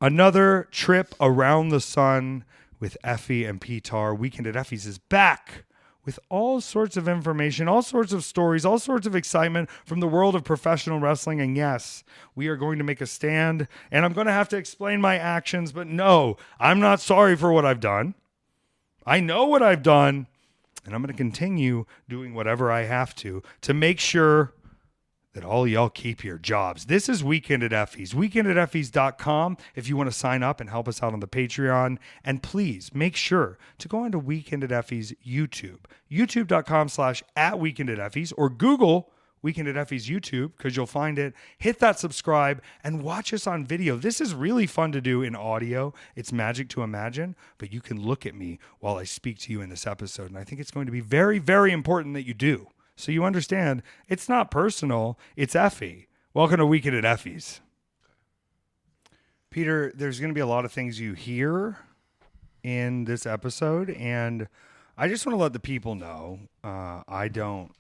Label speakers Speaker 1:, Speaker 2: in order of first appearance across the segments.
Speaker 1: Another trip around the sun with Effy and Petár. Weekend at Effy's is back with all sorts of information, all sorts of stories, all sorts of excitement from the world of professional wrestling. And yes, we are going to make a stand, and I'm going to have to explain my actions, but no, I'm not sorry for what I've done. I know what I've done, and I'm going to continue doing whatever I have to make sure that all y'all keep your jobs. This is Weekend at Effys. weekendateffys.com if you want to sign up and help us out on the Patreon. And please make sure to go onto Weekend at Effys YouTube. youtube.com/@weekendateffys or Google Weekend at Effys YouTube because you'll find it. Hit that subscribe and watch us on video. This is really fun to do in audio. It's magic to imagine, but you can look at me while I speak to you in this episode. And I think it's going to be very, very important that you do. So you understand, it's not personal, it's Effy. Welcome to Weekend at Effys. Peter, there's going to be a lot of things you hear in this episode, and I just want to let the people know I don't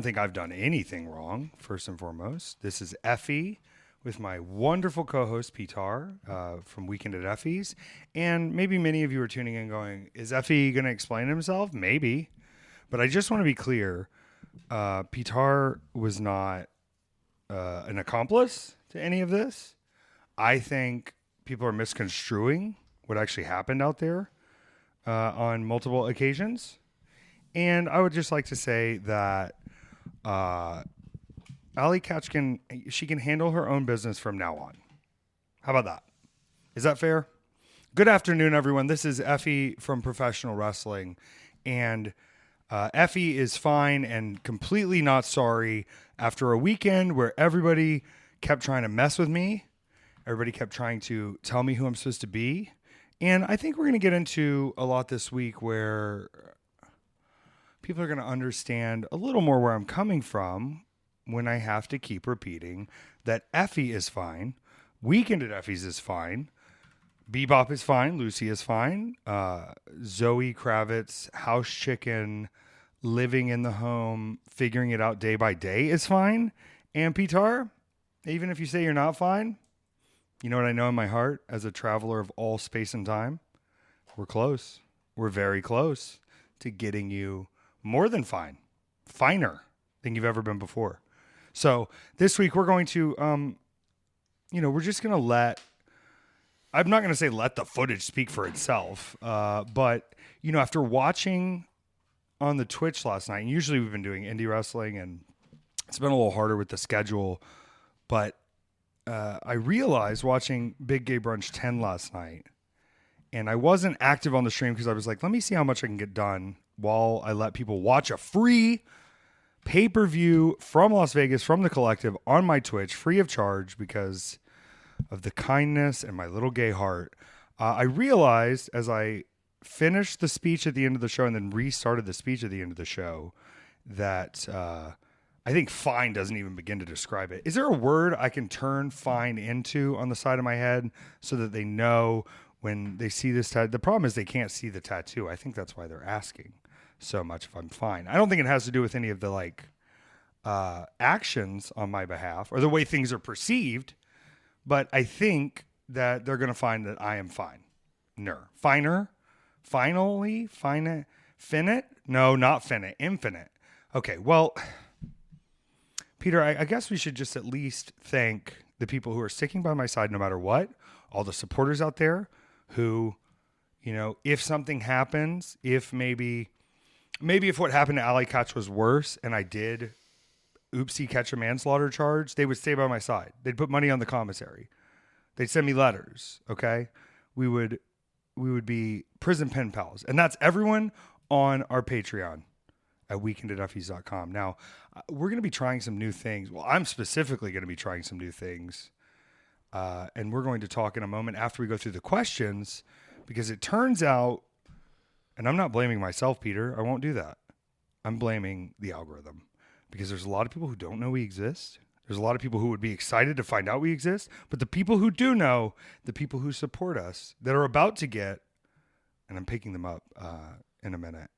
Speaker 1: think I've done anything wrong, first and foremost. This is Effy with my wonderful co-host, Petár, from Weekend at Effys. And maybe many of you are tuning in going, is Effy going to explain himself? Maybe. But I just want to be clear. Petár was not an accomplice to any of this. I think people are misconstruing what actually happened out there on multiple occasions. And I would just like to say that Allie Katch can handle her own business from now on. How about that? Is that fair? Good afternoon, everyone. This is Effy from Professional Wrestling, and Effy is fine and completely not sorry after a weekend where everybody kept trying to mess with me. Everybody kept trying to tell me who I'm supposed to be. And I think we're going to get into a lot this week where people are going to understand a little more where I'm coming from when I have to keep repeating that Effy is fine, Weekend at Effys is fine, Bebop is fine, Lucy is fine, Zoe Kravitz, house chicken, living in the home, figuring it out day by day is fine. And Petár, even if you say you're not fine, you know what I know in my heart as a traveler of all space and time? We're close. We're very close to getting you more than fine, finer than you've ever been before. So this week we're going to, we're just going to I'm not going to say let the footage speak for itself, but, after watching on the Twitch last night, and usually we've been doing indie wrestling, and it's been a little harder with the schedule, but I realized watching Big Gay Brunch 10 last night, and I wasn't active on the stream because I was like, let me see how much I can get done while I let people watch a free pay-per-view from Las Vegas, from the collective, on my Twitch, free of charge because of the kindness and my little gay heart. I realized as I finished the speech at the end of the show and then restarted the speech at the end of the show that I think fine doesn't even begin to describe it. Is there a word I can turn fine into on the side of my head so that they know when they see this tattoo? The problem is they can't see the tattoo. I think that's why they're asking so much if I'm fine. I don't think it has to do with any of the actions on my behalf or the way things are perceived, but I think that they're going to find that I am fine. Finer, finally, finite, no, not finite, infinite. Okay, well, Peter, I guess we should just at least thank the people who are sticking by my side no matter what, all the supporters out there who, if something happens, if maybe if what happened to Allie Katch was worse and I did oopsie catch a manslaughter charge, they would stay by my side. They'd put money on the commissary. They'd send me letters, okay? We would be prison pen pals. And that's everyone on our Patreon at weekendateffys.com. Now, we're going to be trying some new things. Well, I'm specifically going to be trying some new things. And we're going to talk in a moment after we go through the questions, because it turns out, and I'm not blaming myself, Peter. I won't do that. I'm blaming the algorithm, because there's a lot of people who don't know we exist. There's a lot of people who would be excited to find out we exist. But the people who do know, the people who support us, that are about to get, and I'm picking them up in a minute,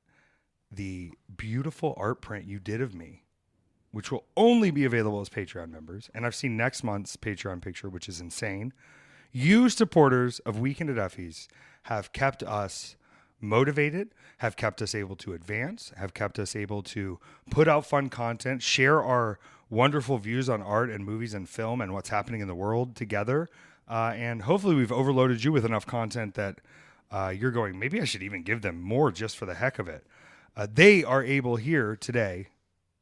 Speaker 1: the beautiful art print you did of me, which will only be available as Patreon members. And I've seen next month's Patreon picture, which is insane. You supporters of Weekend at Effys have kept us motivated, have kept us able to advance, have kept us able to put out fun content, share our wonderful views on art and movies and film and what's happening in the world together. And hopefully we've overloaded you with enough content that you're going, maybe I should even give them more just for the heck of it. They are able here today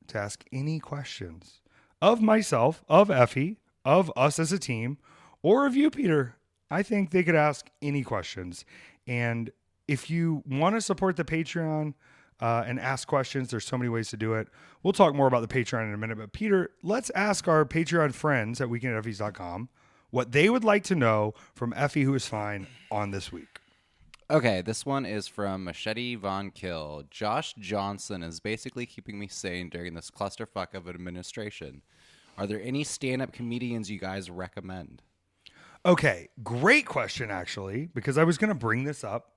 Speaker 1: to ask any questions of myself, of Effy, of us as a team, or of you, Peter. I think they could ask any questions. And if you want to support the Patreon and ask questions, there's so many ways to do it. We'll talk more about the Patreon in a minute. But Peter, let's ask our Patreon friends at weekendateffys.com what they would like to know from Effy, who is fine, on this week.
Speaker 2: Okay, this one is from Machete Von Kill. Josh Johnson is basically keeping me sane during this clusterfuck of an administration. Are there any stand-up comedians you guys recommend?
Speaker 1: Okay, great question, actually, because I was going to bring this up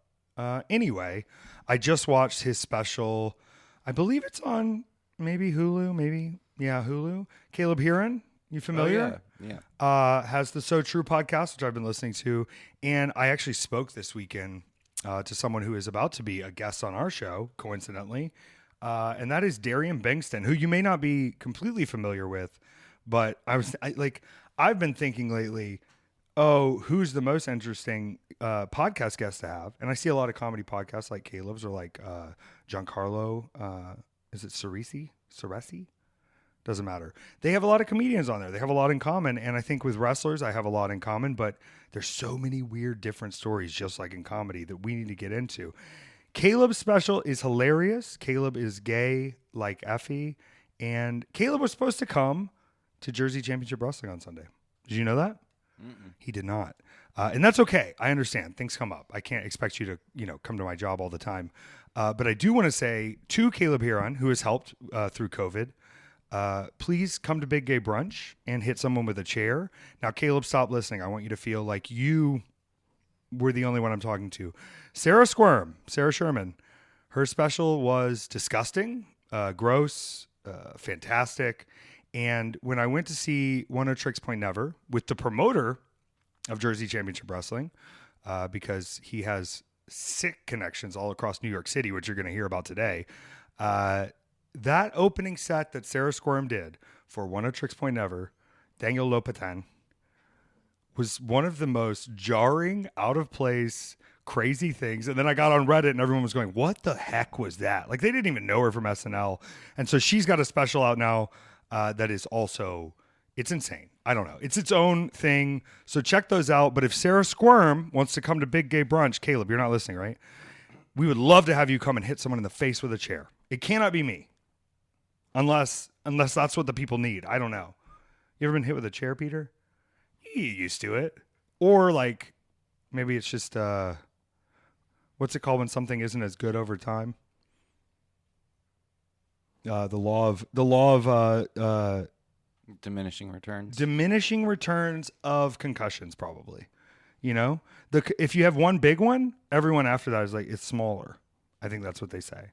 Speaker 1: anyway. I just watched his special. I believe it's on maybe Hulu, Hulu. Caleb Heron, you familiar?
Speaker 2: Oh, yeah.
Speaker 1: Has the So True podcast, which I've been listening to. And I actually spoke this weekend to someone who is about to be a guest on our show, coincidentally. And that is Darian Bankston, who you may not be completely familiar with. But I've been thinking lately, who's the most interesting podcast guest to have? And I see a lot of comedy podcasts like Caleb's or like Giancarlo. Is it Ceresi? Doesn't matter. They have a lot of comedians on there. They have a lot in common. And I think with wrestlers, I have a lot in common. But there's so many weird, different stories, just like in comedy, that we need to get into. Caleb's special is hilarious. Caleb is gay like Effy. And Caleb was supposed to come to Jersey Championship Wrestling on Sunday. Did you know that?
Speaker 2: Mm-mm.
Speaker 1: He did not. And that's okay. I understand. Things come up. I can't expect you to, come to my job all the time. But I do want to say to Caleb Heron, who has helped through COVID, please come to Big Gay Brunch and hit someone with a chair. Now, Caleb, stop listening. I want you to feel like you were the only one I'm talking to. Sarah Sherman, her special was disgusting, gross, fantastic. And when I went to see One of Tricks Point Never with the promoter of Jersey Championship Wrestling, because he has sick connections all across New York City, which you're going to hear about today, that opening set that Sarah Squirm did for One of Tricks Point Never, Daniel Lopatin, was one of the most jarring, out of place, crazy things. And then I got on Reddit and everyone was going, what the heck was that? Like, they didn't even know her from SNL. And so she's got a special out now that is also, it's insane. I don't know. It's its own thing. So check those out. But if Sarah Squirm wants to come to Big Gay Brunch, Caleb, you're not listening, right? We would love to have you come and hit someone in the face with a chair. It cannot be me. Unless that's what the people need. I don't know. You ever been hit with a chair, Peter? You get used to it. Or like, maybe it's just, what's it called when something isn't as good over time? The law of
Speaker 2: Diminishing returns.
Speaker 1: Diminishing returns of concussions, probably. If you have one big one, everyone after that is like, it's smaller. I think that's what they say.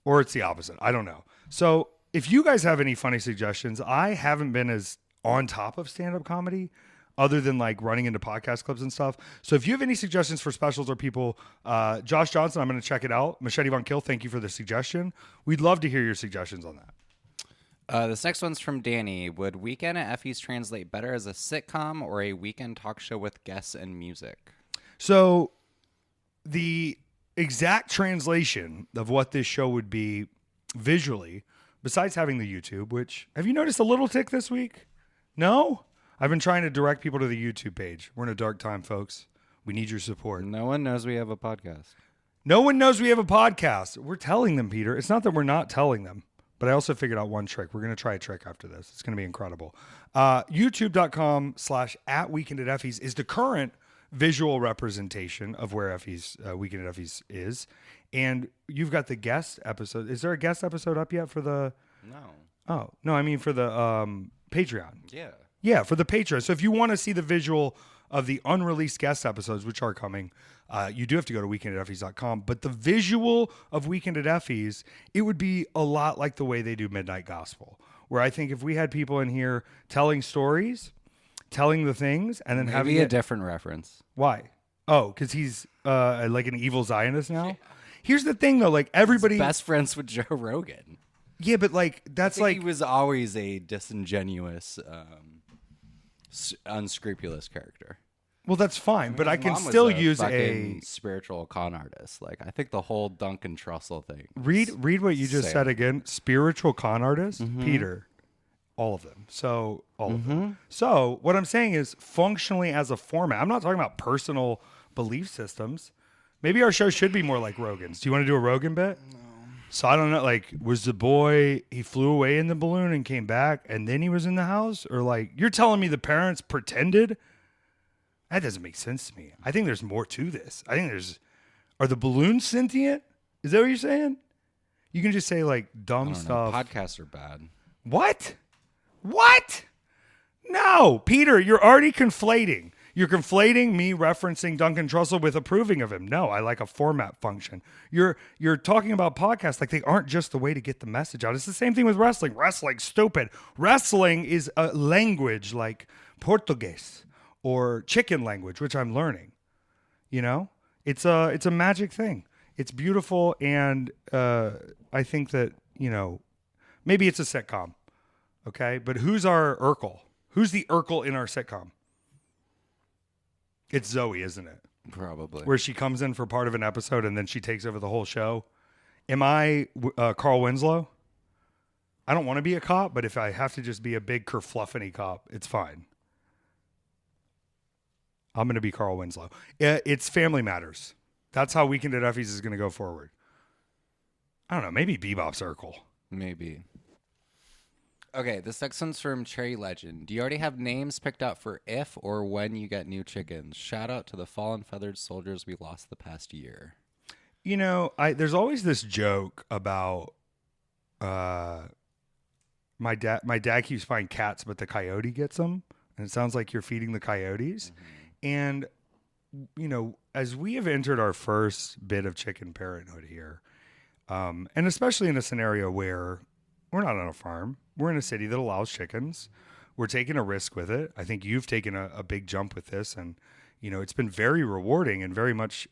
Speaker 1: Or it's the opposite. I don't know. So if you guys have any funny suggestions, I haven't been as on top of stand-up comedy other than like running into podcast clips and stuff. So if you have any suggestions for specials or people, Josh Johnson, I'm going to check it out. Machete Von Kill, thank you for the suggestion. We'd love to hear your suggestions on that.
Speaker 2: This next one's from Danny. Would Weekend at Effys translate better as a sitcom or a weekend talk show with guests and music?
Speaker 1: So the exact translation of what this show would be visually, besides having the YouTube, which, have you noticed a little tick this week? No? I've been trying to direct people to the YouTube page. We're in a dark time, folks. We need your support.
Speaker 2: No one knows we have a podcast.
Speaker 1: No one knows we have a podcast. We're telling them, Peter. It's not that we're not telling them, but I also figured out one trick. We're going to try a trick after this. It's going to be incredible. YouTube.com/@weekendateffys is the current visual representation of where Effy's Weekend at Effys is. And you've got the guest episode. Is there a guest episode up yet for the...
Speaker 2: No.
Speaker 1: Oh, no, I mean for the Patreon.
Speaker 2: Yeah.
Speaker 1: Yeah, for the Patreon. So if you want to see the visual of the unreleased guest episodes, which are coming, you do have to go to weekendateffys.com. But the visual of Weekend at Effys, it would be a lot like the way they do Midnight Gospel, where I think if we had people in here telling stories, telling the things and then having
Speaker 2: Maybe a different reference.
Speaker 1: Why? Oh, because he's like an evil Zionist now. Here's the thing, though. Like everybody,
Speaker 2: He's best friends with Joe Rogan.
Speaker 1: yeah, but like that's
Speaker 2: I think
Speaker 1: like
Speaker 2: he was always a disingenuous, unscrupulous character.
Speaker 1: well, that's fine. But I
Speaker 2: His
Speaker 1: can
Speaker 2: mom was
Speaker 1: still
Speaker 2: a
Speaker 1: use
Speaker 2: fucking spiritual con artist. Like I think the whole Duncan Trussell thing.
Speaker 1: read what you just
Speaker 2: Sick.
Speaker 1: said again. Spiritual con artist,
Speaker 2: Mm-hmm.
Speaker 1: Peter. All of them. So all of them. So what I'm saying is functionally as a format. I'm not talking about personal belief systems. Maybe our show should be more like Rogan's. Do you want to do a Rogan bit? No. So I don't know. Like, was the boy he flew away in the balloon and came back, and then he was in the house, or like you're telling me the parents pretended? That doesn't make sense to me. I think there's more to this. I think are the balloons sentient? Is that what you're saying? You can just say like dumb stuff.
Speaker 2: Podcasts are bad.
Speaker 1: What? What? No, Peter, you're already conflating. You're conflating me referencing Duncan Trussell with approving of him. No, I like a format function. You're talking about podcasts like they aren't just the way to get the message out. It's the same thing with wrestling. Wrestling's stupid. Wrestling is a language like Portuguese or chicken language, which I'm learning. You know? It's a magic thing. It's beautiful, and I think that, you know, maybe it's a sitcom. Okay, but who's our Urkel? Who's the Urkel in our sitcom? It's Zoe, isn't it?
Speaker 2: Probably.
Speaker 1: Where she comes in for part of an episode and then she takes over the whole show. Am I Carl Winslow? I don't want to be a cop, but if I have to just be a big kerfluffany cop, it's fine. I'm going to be Carl Winslow. It's Family Matters. That's how Weekend at Effys is going to go forward. I don't know. Maybe Bebop's Urkel.
Speaker 2: Maybe. Okay, this next one's from Cherry Legend. Do you already have names picked out for if or when you get new chickens? Shout out to the fallen feathered soldiers we lost the past year.
Speaker 1: You know, there's always this joke about my dad. My dad keeps finding cats, but the coyote gets them, and it sounds like you're feeding the coyotes. Mm-hmm. And you know, as we have entered our first bit of chicken parenthood here, and especially in a scenario where we're not on a farm. We're in a city that allows chickens. We're taking a risk with it. I think you've taken a big jump with this, and you know it's been very rewarding and very much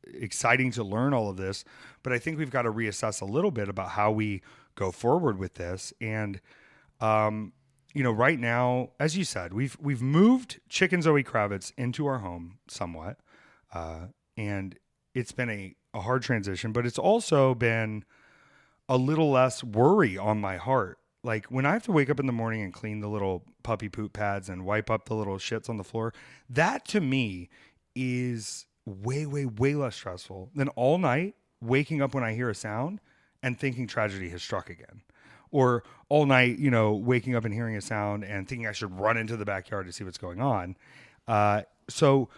Speaker 1: exciting to learn all of this. But I think we've got to reassess a little bit about how we go forward with this. And you know, right now, as you said, we've moved Chicken Zoe Kravitz into our home somewhat, and it's been a hard transition. But it's also been a little less worry on my heart. Like when I have to wake up in the morning and clean the little puppy poop pads and wipe up the little shits on the floor, that to me is way, way, way less stressful than all night waking up when I hear a sound and thinking tragedy has struck again. Or all night, you know, waking up and hearing a sound and thinking I should run into the backyard to see what's going on. So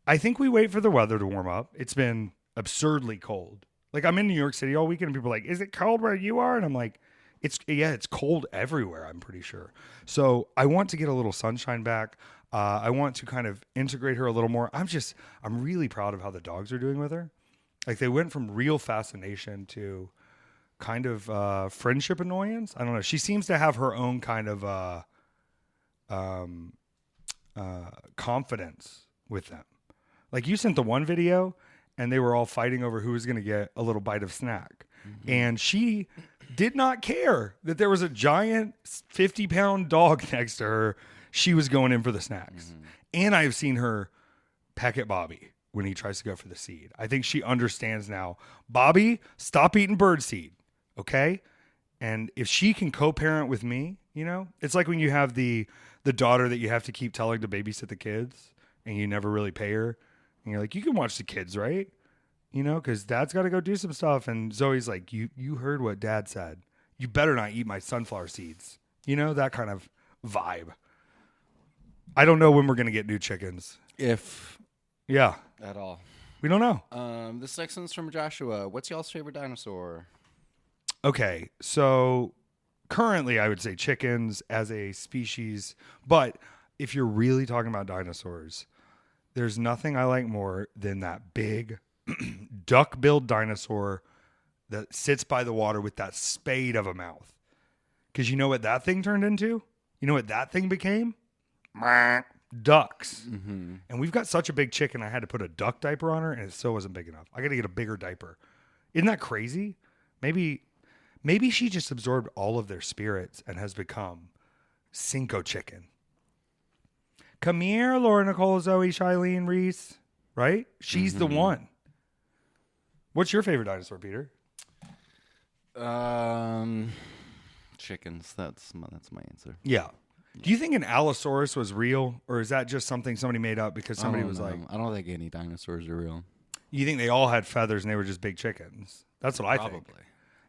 Speaker 1: I think we wait for the weather to warm up. It's been absurdly cold. Like I'm in New York City all weekend and people are like, is it cold where you are? And I'm like, it's cold everywhere, I'm pretty sure. So I want to get a little sunshine back. I want to kind of integrate her a little more. I'm really proud of how the dogs are doing with her. Like they went from real fascination to kind of friendship annoyance. I don't know. She seems to have her own kind of confidence with them. Like you sent the one video and they were all fighting over who was going to get a little bite of snack. Mm-hmm. And she did not care that there was a giant 50-pound dog next to her. She was going in for the snacks. Mm-hmm. And I've seen her peck at Bobby when he tries to go for the seed. I think she understands now. Bobby, stop eating birdseed, okay? And if she can co-parent with me, you know, it's like when you have the daughter that you have to keep telling to babysit the kids and you never really pay her. And you're like, you can watch the kids, right? You know, because dad's got to go do some stuff. And Zoe's like, you heard what dad said. You better not eat my sunflower seeds. You know, that kind of vibe. I don't know when we're going to get new chickens.
Speaker 2: If.
Speaker 1: Yeah.
Speaker 2: At all.
Speaker 1: We don't know.
Speaker 2: This next one's from Joshua. What's y'all's favorite dinosaur?
Speaker 1: Okay. So currently I would say chickens as a species. But if you're really talking about dinosaurs, there's nothing I like more than that big duck-billed dinosaur that sits by the water with that spade of a mouth. Because you know what that thing turned into? You know what that thing became? ducks. And we've got such a big chicken, I had to put a duck diaper on her, and it still wasn't big enough. I got to get a bigger diaper. Isn't that crazy? Maybe she just absorbed all of their spirits and has become Cinco chicken. Come here, Laura, Nicole, Zoe, Shailene, Reese. Right? She's the one. What's your favorite dinosaur, Peter?
Speaker 2: Chickens. That's my answer.
Speaker 1: Yeah. Do you think an Allosaurus was real, or is that just something somebody made up because somebody was like...
Speaker 2: I don't think any dinosaurs are real.
Speaker 1: You think they all had feathers and they were just big chickens? That's what I think.
Speaker 2: Probably.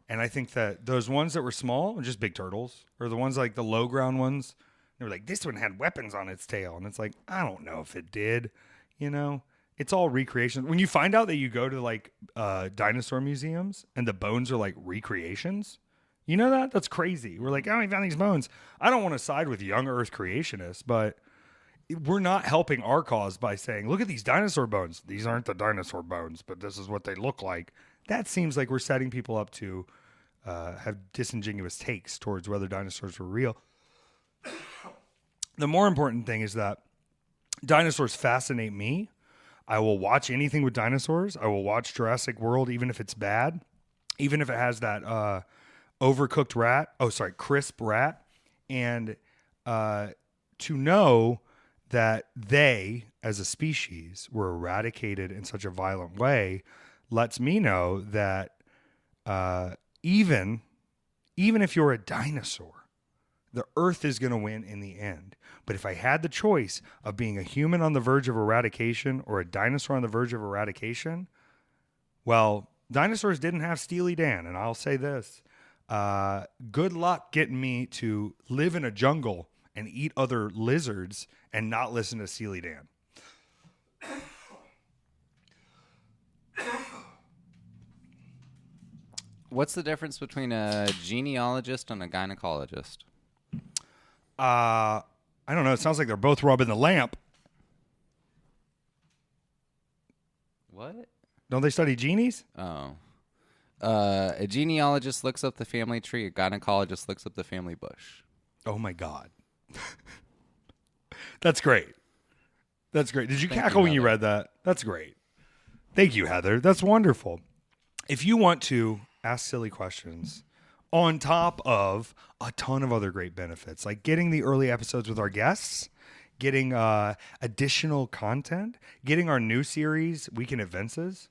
Speaker 1: And I think that those ones that were small were just big turtles, or the ones like the low ground ones, they were like, this one had weapons on its tail. And it's like, I don't know if it did. You know, it's all recreations. When you find out that you go to like dinosaur museums and the bones are like recreations, you know that? That's crazy. We're like, oh, we found these bones. I don't want to side with young Earth creationists, but we're not helping our cause by saying, look at these dinosaur bones. These aren't the dinosaur bones, but this is what they look like. That seems like we're setting people up to have disingenuous takes towards whether dinosaurs were real. The more important thing is that dinosaurs fascinate me. I will watch anything with dinosaurs. I will watch Jurassic World, even if it's bad, even if it has that overcooked rat. Oh, sorry, crisp rat. And to know that they, as a species, were eradicated in such a violent way lets me know that even if you're a dinosaur, the Earth is going to win in the end. But if I had the choice of being a human on the verge of eradication or a dinosaur on the verge of eradication, well, dinosaurs didn't have Steely Dan. And I'll say this, good luck getting me to live in a jungle and eat other lizards and not listen to Steely Dan.
Speaker 2: What's the difference between a genealogist and a gynecologist?
Speaker 1: I don't know. It sounds like they're both rubbing the lamp.
Speaker 2: What?
Speaker 1: Don't they study genies?
Speaker 2: Oh. A genealogist looks up the family tree. A gynecologist looks up the family bush.
Speaker 1: Oh, my God. That's great. That's great. Did you
Speaker 2: Thank
Speaker 1: cackle
Speaker 2: you,
Speaker 1: when you
Speaker 2: Heather.
Speaker 1: read that? That's great. Thank you, Heather. That's wonderful. If you want to ask silly questions on top of a ton of other great benefits, like getting the early episodes with our guests, getting additional content, getting our new series, Weekend Adventures,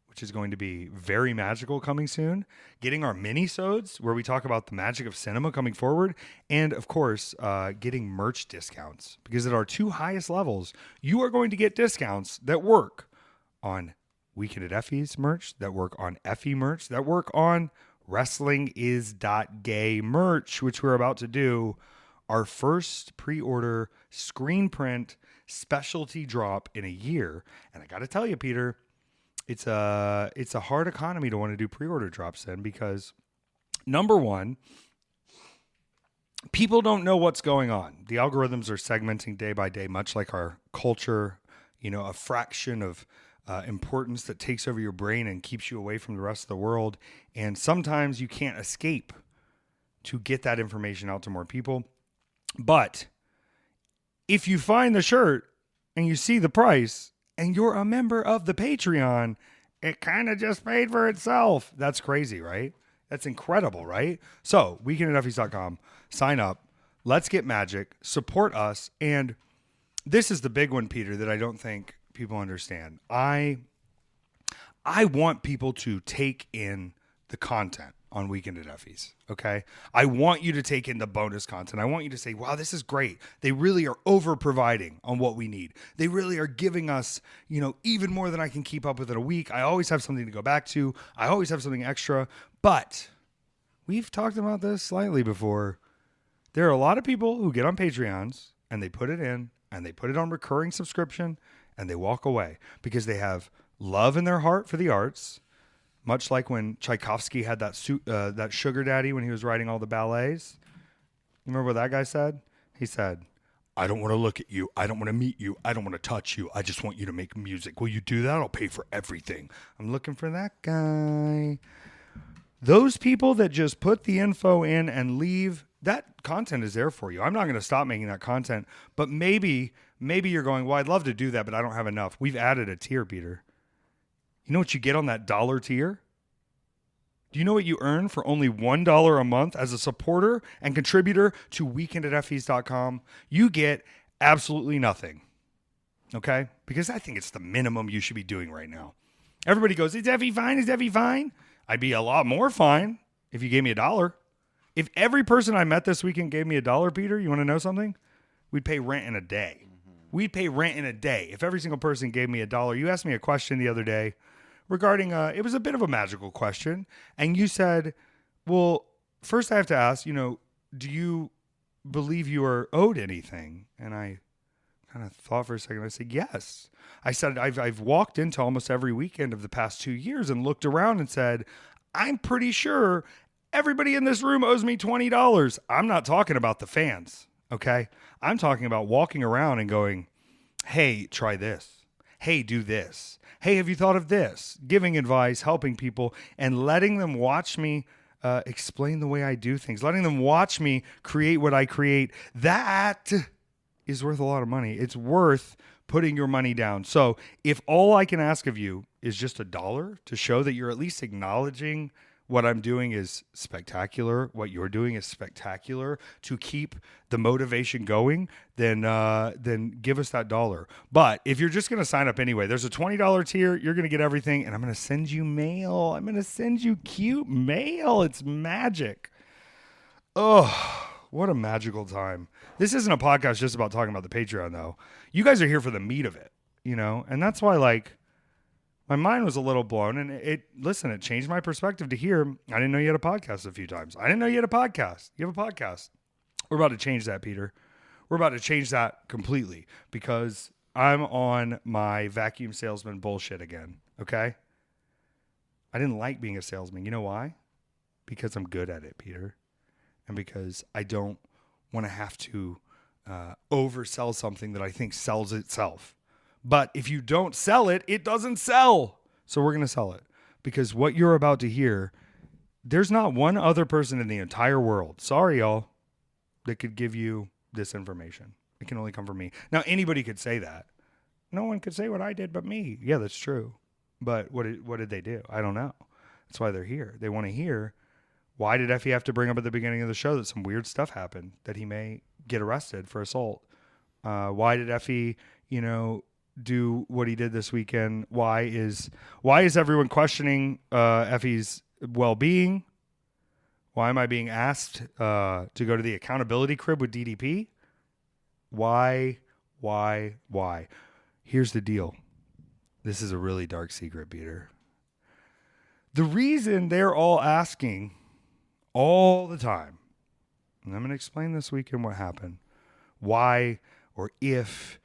Speaker 1: which is going to be very magical coming soon, getting our mini-sodes where we talk about the magic of cinema coming forward, and of course, getting merch discounts. Because at our two highest levels, you are going to get discounts that work on Weekend at Effy's merch, that work on Effy merch, that work on WrestlingIs.gay merch, which we're about to do our first pre-order screen print specialty drop in a year. And I got to tell you, Peter, it's a hard economy to want to do pre-order drops in because, number one, people don't know what's going on. The algorithms are segmenting day by day, much like our culture, you know, a fraction of importance that takes over your brain and keeps you away from the rest of the world. And sometimes you can't escape to get that information out to more people. But if you find the shirt and you see the price and you're a member of the Patreon, it kind of just paid for itself. That's crazy, right? That's incredible, right? So weekendateffys.com, sign up. Let's get magic. Support us. And this is the big one, Peter, that I don't think people understand. I want people to take in the content on Weekend at Effys, okay? I want you to take in the bonus content. I want you to say, wow, this is great. They really are over-providing on what we need. They really are giving us, you know, even more than I can keep up with in a week. I always have something to go back to. I always have something extra. But we've talked about this slightly before. There are a lot of people who get on Patreons and they put it in and they put it on recurring subscription and they walk away because they have love in their heart for the arts, much like when Tchaikovsky had that sugar daddy when he was writing all the ballets. You remember what that guy said? He said, I don't want to look at you. I don't want to meet you. I don't want to touch you. I just want you to make music. Will you do that? I'll pay for everything. I'm looking for that guy. Those people that just put the info in and leave that content is there for you. I'm not going to stop making that content, but maybe you're going, well, I'd love to do that, but I don't have enough. We've added a tier, Peter. You know what you get on that $1 tier? Do you know what you earn for only $1 a month as a supporter and contributor to weekendateffys.com? You get absolutely nothing. Okay? Because I think it's the minimum you should be doing right now. Everybody goes, is Effy fine? Is Effy fine? I'd be a lot more fine if you gave me $1. If every person I met this weekend gave me $1, Peter, you want to know something? We'd pay rent in a day. We'd pay rent in a day if every single person gave me $1. You asked me a question the other day regarding, it was a bit of a magical question. And you said, well, first I have to ask, do you believe you are owed anything? And I kind of thought for a second. I said, yes. I said, I've walked into almost every weekend of the past 2 years and looked around and said, I'm pretty sure everybody in this room owes me $20. I'm not talking about the fans. Okay. I'm talking about walking around and going, hey, try this. Hey, do this. Hey, have you thought of this? Giving advice, helping people, and letting them watch me explain the way I do things, letting them watch me create what I create. That is worth a lot of money. It's worth putting your money down. So if all I can ask of you is just $1 to show that you're at least acknowledging what I'm doing is spectacular, what you're doing is spectacular, to keep the motivation going, then give us that $1. But if you're just going to sign up anyway, there's a $20 tier. You're going to get everything, and I'm going to send you mail. I'm going to send you cute mail. It's magic. Oh, what a magical time. This isn't a podcast just about talking about the Patreon, though. You guys are here for the meat of it, and that's why, my mind was a little blown, and it changed my perspective to hear. I didn't know you had a podcast a few times. I didn't know you had a podcast. You have a podcast. We're about to change that, Peter. We're about to change that completely because I'm on my vacuum salesman bullshit again, okay? I didn't like being a salesman. You know why? Because I'm good at it, Peter, and because I don't want to have to oversell something that I think sells itself. But if you don't sell it, it doesn't sell. So we're going to sell it because what you're about to hear, there's not one other person in the entire world, sorry y'all, that could give you this information. It can only come from me. Now, anybody could say that. No one could say what I did but me. Yeah, that's true. But what did they do? I don't know. That's why they're here. They want to hear, why did Effy have to bring up at the beginning of the show that some weird stuff happened, that he may get arrested for assault? Why did Effy, do what he did this weekend? Why is everyone questioning Effy's well-being? Why am I being asked to go to the accountability crib with DDP? Why? Here's the deal. This is a really dark secret, Peter. The reason they're all asking all the time, and I'm going to explain this weekend what happened, why or if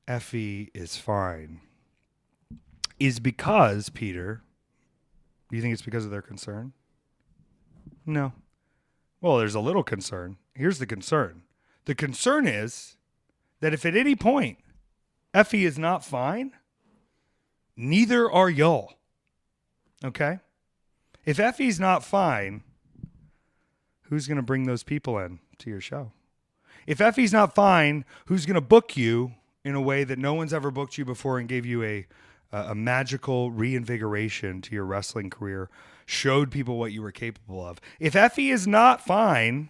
Speaker 1: Effy is fine, is because, Peter, do you think it's because of their concern? No. Well, there's a little concern. Here's the concern. The concern is that if at any point Effy is not fine, neither are y'all. Okay? If Effy's not fine, who's going to bring those people in to your show? If Effy's not fine, who's going to book you in a way that no one's ever booked you before and gave you a magical reinvigoration to your wrestling career, showed people what you were capable of? If Effy is not fine,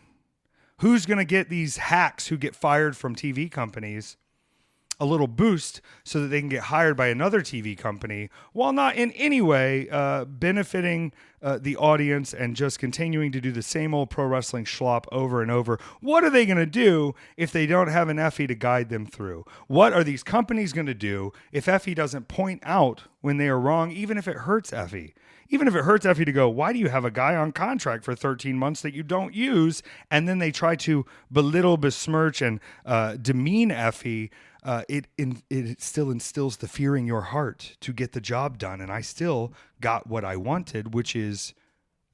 Speaker 1: who's going to get these hacks who get fired from TV companies a little boost so that they can get hired by another TV company while not in any way benefiting the audience and just continuing to do the same old pro wrestling schlop over and over? What are they going to do if they don't have an Effy to guide them through? What are these companies going to do if Effy doesn't point out when they are wrong, even if it hurts Effy? Even if it hurts Effy to go, why do you have a guy on contract for 13 months that you don't use? And then they try to belittle, besmirch, and demean Effy. It still instills the fear in your heart to get the job done. And I still got what I wanted, which is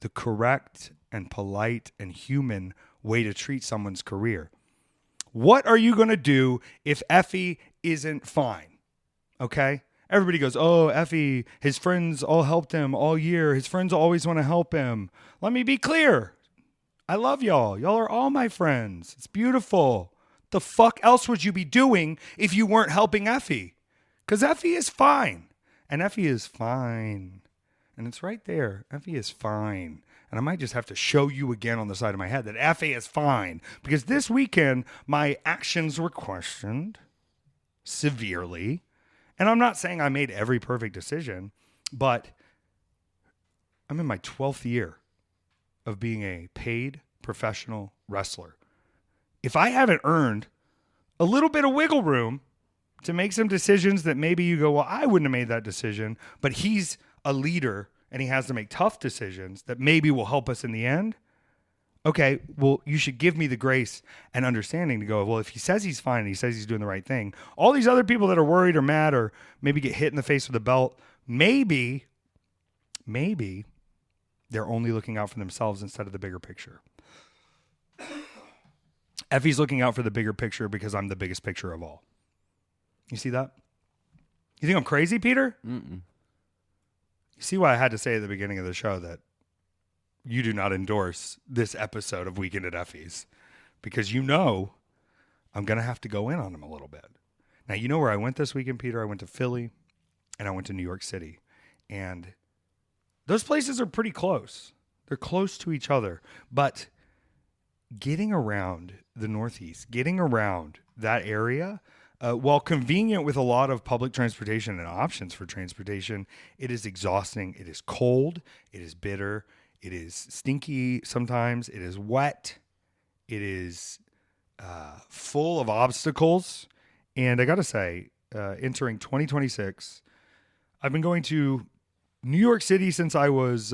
Speaker 1: the correct and polite and human way to treat someone's career. What are you going to do if Effy isn't fine? Okay? Everybody goes, oh, Effy, his friends all helped him all year. His friends always want to help him. Let me be clear. I love y'all. Y'all are all my friends. It's beautiful. The fuck else would you be doing if you weren't helping Effy? Because Effy is fine. And Effy is fine. And it's right there. Effy is fine. And I might just have to show you again on the side of my head that Effy is fine. Because this weekend, my actions were questioned severely. And I'm not saying I made every perfect decision, but I'm in my 12th year of being a paid professional wrestler. If I haven't earned a little bit of wiggle room to make some decisions that maybe you go, well, I wouldn't have made that decision, but he's a leader and he has to make tough decisions that maybe will help us in the end. Okay, well, you should give me the grace and understanding to go, well, if he says he's fine and he says he's doing the right thing, all these other people that are worried or mad or maybe get hit in the face with a belt, maybe they're only looking out for themselves instead of the bigger picture. Effy's looking out for the bigger picture because I'm the biggest picture of all. You see that? You think I'm crazy, Peter?
Speaker 2: Mm-mm.
Speaker 1: You see why I had to say at the beginning of the show that you do not endorse this episode of Weekend at Effy's, because you know I'm going to have to go in on him a little bit. Now, you know where I went this weekend, Peter? I went to Philly and I went to New York City. And those places are pretty close. They're close to each other. But getting around the Northeast, getting around that area, while convenient with a lot of public transportation and options for transportation, it is exhausting. It is cold. It is bitter. It is stinky sometimes. It is wet. It is full of obstacles. And I got to say, entering 2026, I've been going to New York City since I was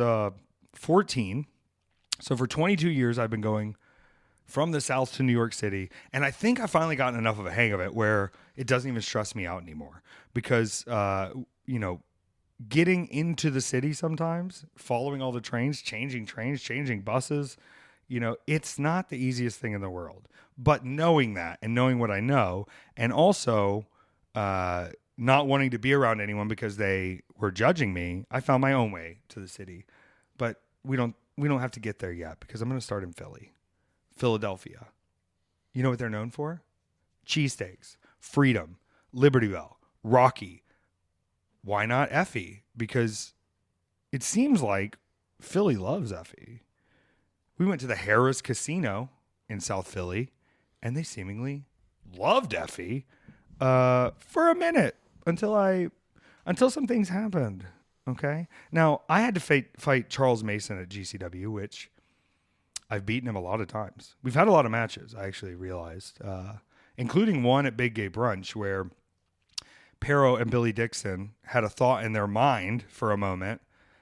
Speaker 1: 14. So for 22 years, I've been going from the South to New York City. And I think I've finally gotten enough of a hang of it where it doesn't even stress me out anymore. Because, getting into the city sometimes, following all the trains, changing buses, it's not the easiest thing in the world. But knowing that and knowing what I know, and also not wanting to be around anyone because they were judging me, I found my own way to the city. But we don't have to get there yet because I'm going to start in Philadelphia. You know what they're known for? Cheesesteaks, Freedom, Liberty Bell, Rocky. Why not Effy? Because it seems like Philly loves Effy. We went to the Harrah's Casino in South Philly, and they seemingly loved Effy for a minute until some things happened. Okay, now I had to fight Charles Mason at GCW, which I've beaten him a lot of times. We've had a lot of matches, I actually realized, including one at Big Gay Brunch where Pero and Billy Dixon had a thought in their mind for a moment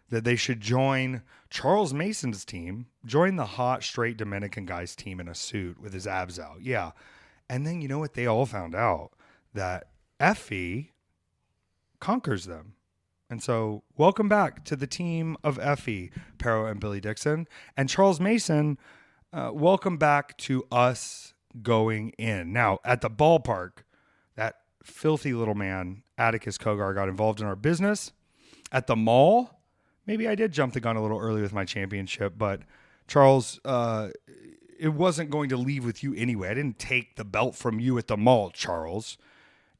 Speaker 1: that they should join Charles Mason's team, join the hot, straight Dominican guy's team in a suit with his abs out. Yeah. And then you know what? They all found out that Effy conquers them. And so welcome back to the team of Effy, Pero and Billy Dixon. And Charles Mason, welcome back to us going in. Now, at the ballpark, that filthy little man, Atticus Kogar, got involved in our business. At the mall, maybe I did jump the gun a little early with my championship, but Charles, it wasn't going to leave with you anyway. I didn't take the belt from you at the mall, Charles.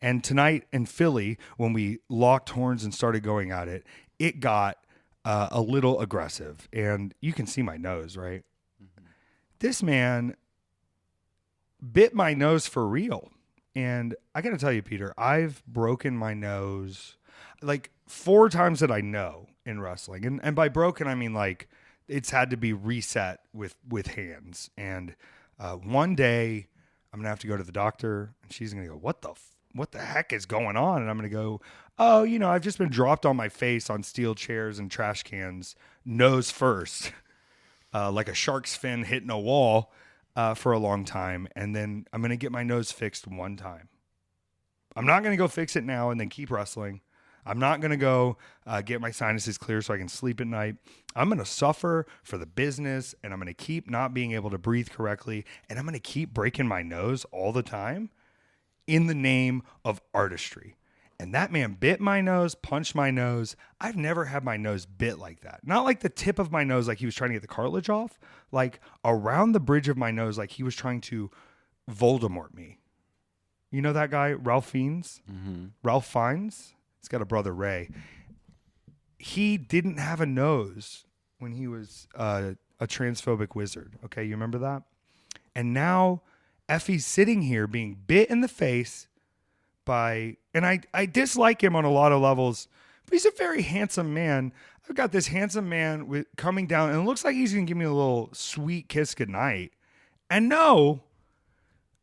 Speaker 1: And tonight in Philly, when we locked horns and started going at it, it got a little aggressive. And you can see my nose, right? Mm-hmm. This man bit my nose for real. And I got to tell you, Peter, I've broken my nose like 4 times that I know in wrestling. And by broken, I mean like it's had to be reset with hands. And one day I'm going to have to go to the doctor and she's going to go, what the heck is going on? And I'm going to go, oh, I've just been dropped on my face on steel chairs and trash cans, nose first, like a shark's fin hitting a wall. For a long time, and then I'm going to get my nose fixed one time. I'm not going to go fix it now and then keep wrestling. I'm not going to go get my sinuses clear so I can sleep at night. I'm going to suffer for the business, and I'm going to keep not being able to breathe correctly, and I'm going to keep breaking my nose all the time in the name of artistry. And that man bit my nose, punched my nose. I've never had my nose bit like that. Not like the tip of my nose, like he was trying to get the cartilage off, like around the bridge of my nose, like he was trying to Voldemort me. You know that guy, Ralph Fiennes?
Speaker 2: Mm-hmm.
Speaker 1: Ralph Fiennes? He's got a brother, Ray. He didn't have a nose when he was a transphobic wizard. Okay, you remember that? And now Effy's sitting here being bit in the face by, and I dislike him on a lot of levels, but he's a very handsome man. I've got this handsome man coming down, and it looks like he's going to give me a little sweet kiss goodnight. And no,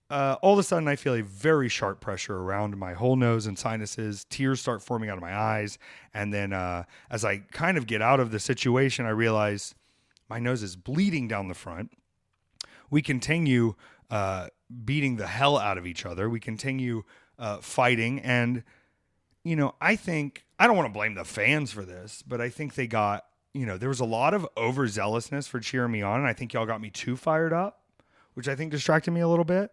Speaker 1: all of a sudden I feel a very sharp pressure around my whole nose and sinuses. Tears start forming out of my eyes. And then as I kind of get out of the situation, I realize my nose is bleeding down the front. We continue beating the hell out of each other. We continue fighting. And, you know, I don't want to blame the fans for this, but I think they got, you know, there was a lot of overzealousness for cheering me on. And I think y'all got me too fired up, which I think distracted me a little bit.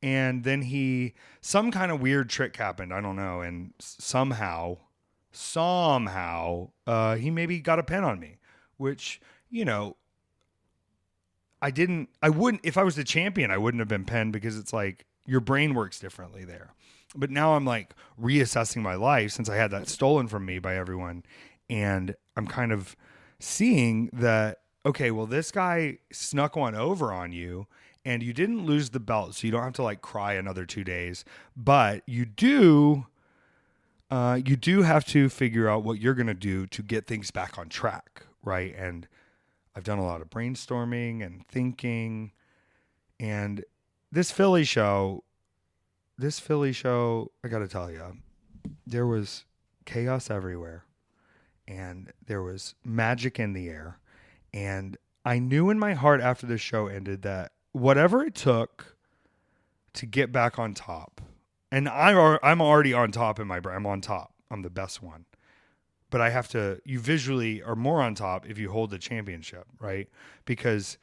Speaker 1: And then some kind of weird trick happened. I don't know. And somehow, he maybe got a pin on me, which, you know, if I was the champion, I wouldn't have been pinned, because it's like your brain works differently there. But now I'm like reassessing my life since I had that stolen from me by everyone. And I'm kind of seeing that, okay, well, this guy snuck one over on you and you didn't lose the belt. So you don't have to like cry another 2 days, but you do have to figure out what you're going to do to get things back on track. Right. And I've done a lot of brainstorming and thinking, and this Philly show, I got to tell you, there was chaos everywhere and there was magic in the air. And I knew in my heart after the show ended that whatever it took to get back on top, and I'm already on top in my brain. I'm on top. I'm the best one. But you visually are more on top if you hold the championship, right? Because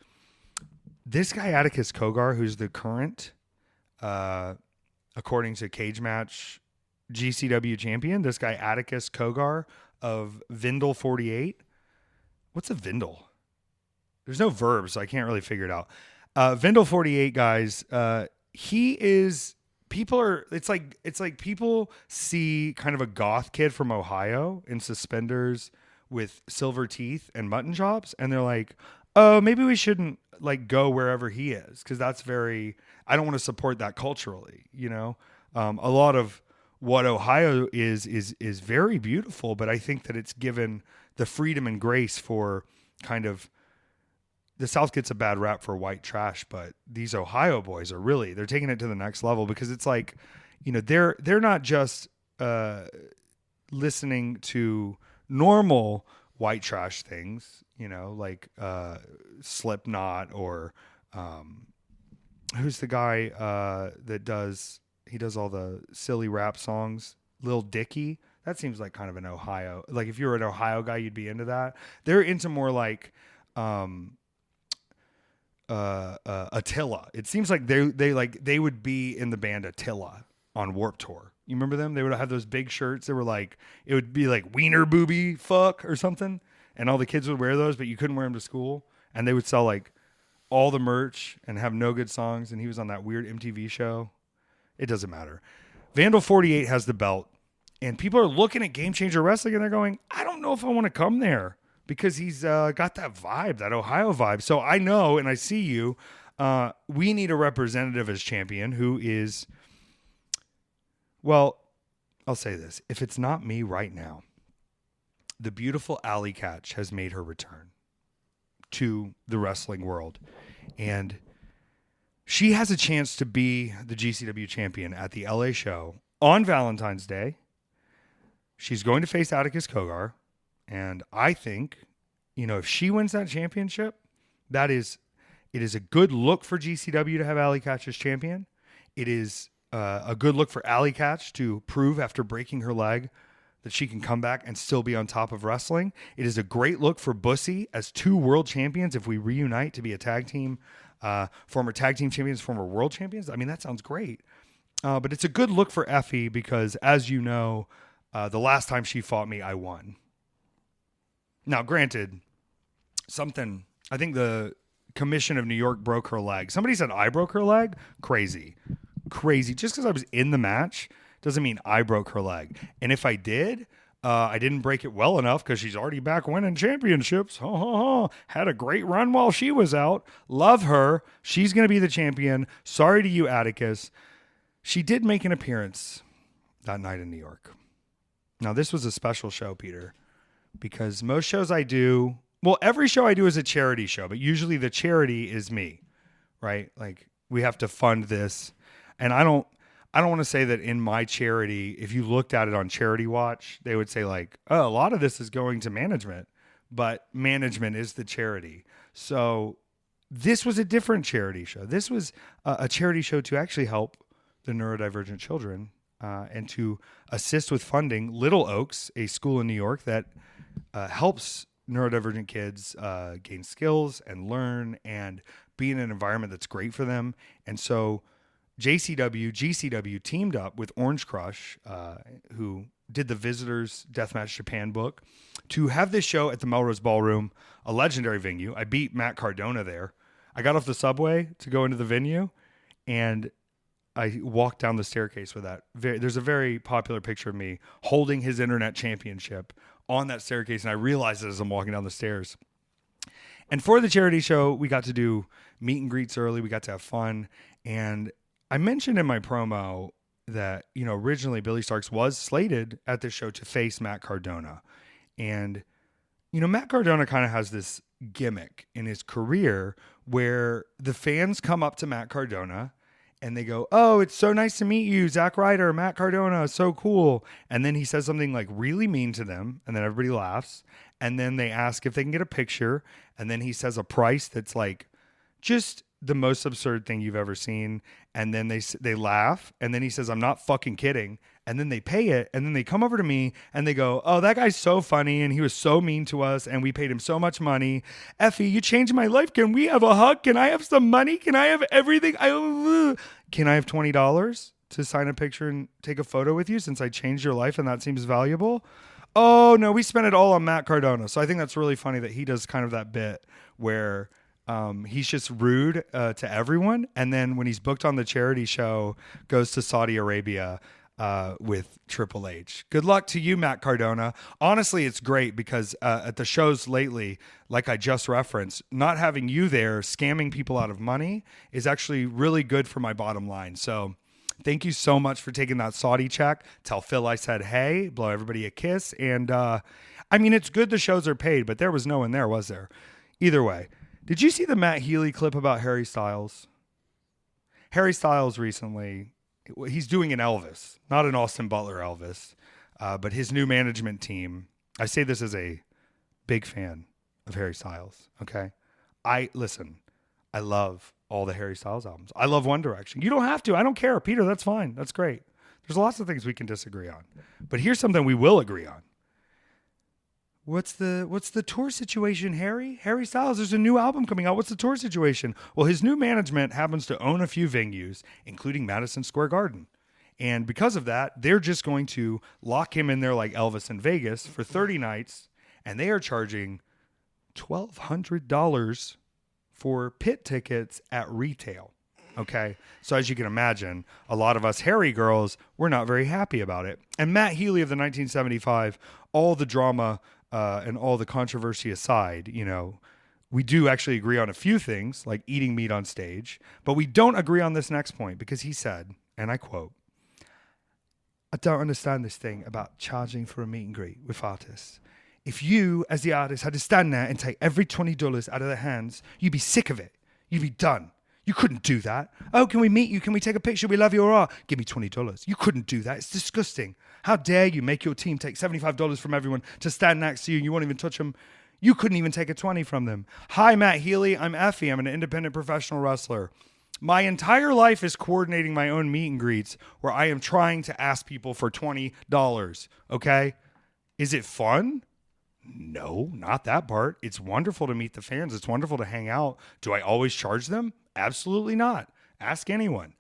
Speaker 1: this guy, Atticus Kogar, who's the current, according to Cage Match, GCW champion, this guy, Atticus Kogar of Vindle 48. What's a Vindle? There's no verb, so I can't really figure it out. Vindle 48, guys, it's like people see kind of a goth kid from Ohio in suspenders with silver teeth and mutton chops, and they're like, oh, maybe we shouldn't like go wherever he is, because I don't want to support that culturally, you know. A lot of what Ohio is very beautiful, but I think that it's given the freedom and grace for kind of, the South gets a bad rap for white trash, but these Ohio boys they're taking it to the next level, because it's like, you know, they're not just listening to normal white trash things, you know, like Slipknot or who's the guy that does all the silly rap songs, Lil Dicky. That seems like kind of an Ohio, like if you're an Ohio guy, you'd be into that. They're into more like Attila. It seems like they would be in the band Attila on Warped Tour. You remember them? They would have those big shirts. They were like, it would be like wiener booby fuck or something, and all the kids would wear those, but you couldn't wear them to school. And they would sell like all the merch and have no good songs. And he was on that weird MTV show. It doesn't matter. Vandal 48 has the belt, and people are looking at Game Changer Wrestling and they're going, I don't know if I want to come there, because he's got that vibe, that Ohio vibe. So I know, and I see you, we need a representative as champion who is, well, I'll say this. If it's not me right now, the beautiful Alley Catch has made her return to the wrestling world. And she has a chance to be the GCW champion at the LA show on Valentine's Day. She's going to face Atticus Kogar. And I think, you know, if she wins that championship, it is a good look for GCW to have Alley Catch as champion. It is a good look for Alley Catch to prove after breaking her leg that she can come back and still be on top of wrestling. It is a great look for Bussy as two world champions if we reunite to be a tag team, former tag team champions, former world champions. I mean, that sounds great. But it's a good look for Effy because, as you know, The last time she fought me, I won. Now, granted, I think the Commission of New York broke her leg. Somebody said I broke her leg? Crazy. Just because I was in the match doesn't mean I broke her leg. And if I did, I didn't break it well enough because she's already back winning championships. Had a great run while she was out. Love her. She's going to be the champion. Sorry to you, Atticus. She did make an appearance that night in New York. Now, this was a special show, Peter, because most shows I do, well, every show I do is a charity show, but usually the charity is me, right? Like, we have to fund this. And I don't want to say that in my charity, if you looked at it on Charity Watch, they would say like, oh, a lot of this is going to management, but management is the charity. So this was a different charity show. This was a charity show to actually help the neurodivergent children and to assist with funding Little Oaks, a school in New York that helps neurodivergent kids gain skills and learn and be in an environment that's great for them. And so GCW teamed up with Orange Crush, who did the Visitors Deathmatch Japan book, to have this show at the Melrose Ballroom, a legendary venue. I beat Matt Cardona there. I got off the subway to go into the venue, and I walked down the staircase with that. There's a very popular picture of me holding his internet championship on that staircase, and I realized it as I'm walking down the stairs. And for the charity show, we got to do meet and greets early. We got to have fun. And I mentioned in my promo that, originally Billy Starks was slated at this show to face Matt Cardona. And, Matt Cardona kind of has this gimmick in his career where the fans come up to Matt Cardona and they go, oh, it's so nice to meet you, Zack Ryder, Matt Cardona, so cool. And then he says something like really mean to them, and then everybody laughs. And then they ask if they can get a picture, and then he says a price that's like just the most absurd thing you've ever seen. And then they laugh, and then he says, I'm not fucking kidding. And then they pay it, and then they come over to me and they go, oh, that guy's so funny, and he was so mean to us, and we paid him so much money. Effy, you changed my life. Can we have a hug? Can I have some money? Can I have everything? Can I have $20 to sign a picture and take a photo with you since I changed your life and that seems valuable? Oh, no, we spent it all on Matt Cardona. So I think that's really funny that he does kind of that bit where he's just rude to everyone. And then when he's booked on the charity show, goes to Saudi Arabia with Triple H. Good luck to you, Matt Cardona. Honestly, it's great because at the shows lately, like I just referenced, not having you there scamming people out of money is actually really good for my bottom line. So thank you so much for taking that Saudi check. Tell Phil I said, hey, blow everybody a kiss. And it's good the shows are paid, but there was no one there, was there? Either way. Did you see the Matt Healy clip about Harry Styles? Harry Styles recently, he's doing an Elvis, not an Austin Butler Elvis, but his new management team. I say this as a big fan of Harry Styles, okay? I love all the Harry Styles albums. I love One Direction. You don't have to. I don't care. Peter, that's fine. That's great. There's lots of things we can disagree on. But here's something we will agree on. What's the tour situation, Harry? Harry Styles, there's a new album coming out. What's the tour situation? Well, his new management happens to own a few venues, including Madison Square Garden. And because of that, they're just going to lock him in there like Elvis in Vegas for 30 nights, and they are charging $1,200 for pit tickets at retail. Okay, so as you can imagine, a lot of us Harry girls were not very happy about it. And Matt Healy of the 1975, all the drama and all the controversy aside, we do actually agree on a few things, like eating meat on stage, but we don't agree on this next point because he said, and I quote, I don't understand this thing about charging for a meet and greet with artists. If you, as the artist, had to stand there and take every $20 out of their hands, you'd be sick of it. You'd be done. You couldn't do that. Oh, can we meet you? Can we take a picture? We love your art. Give me $20. You couldn't do that. It's disgusting. How dare you make your team take $75 from everyone to stand next to you and you won't even touch them? You couldn't even take a 20 from them. Hi, Matt Healy. I'm Effy. I'm an independent professional wrestler. My entire life is coordinating my own meet and greets where I am trying to ask people for $20. Okay? Is it fun? No, not that part. It's wonderful to meet the fans. It's wonderful to hang out. Do I always charge them? Absolutely not. Ask anyone.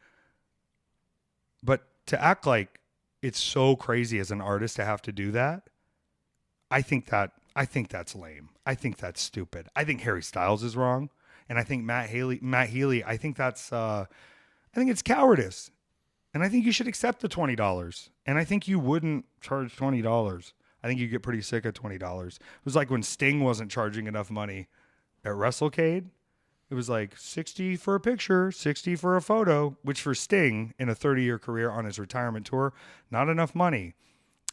Speaker 1: But to act like it's so crazy as an artist to have to do that. I think that's lame. I think that's stupid. I think Harry Styles is wrong, and I think Matt Healy. I think it's cowardice, and I think you should accept the $20. And I think you wouldn't charge $20. I think you get pretty sick of $20. It was like when Sting wasn't charging enough money at WrestleCade. It was like 60 for a picture, 60 for a photo, which for Sting in a 30-year career on his retirement tour, not enough money.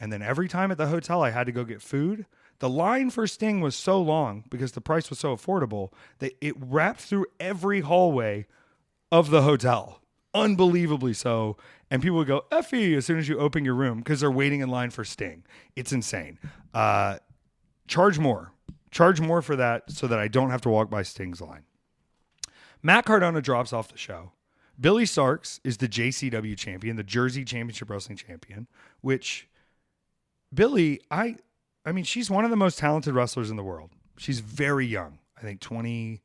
Speaker 1: And then every time at the hotel I had to go get food, the line for Sting was so long because the price was so affordable that it wrapped through every hallway of the hotel. Unbelievably so. And people would go, Effy, as soon as you open your room because they're waiting in line for Sting. It's insane. Charge more. Charge more for that so that I don't have to walk by Sting's line. Matt Cardona drops off the show. Billy Starks is the JCW champion, the Jersey Championship Wrestling champion, which Billy, I mean, she's one of the most talented wrestlers in the world. She's very young. I think 20,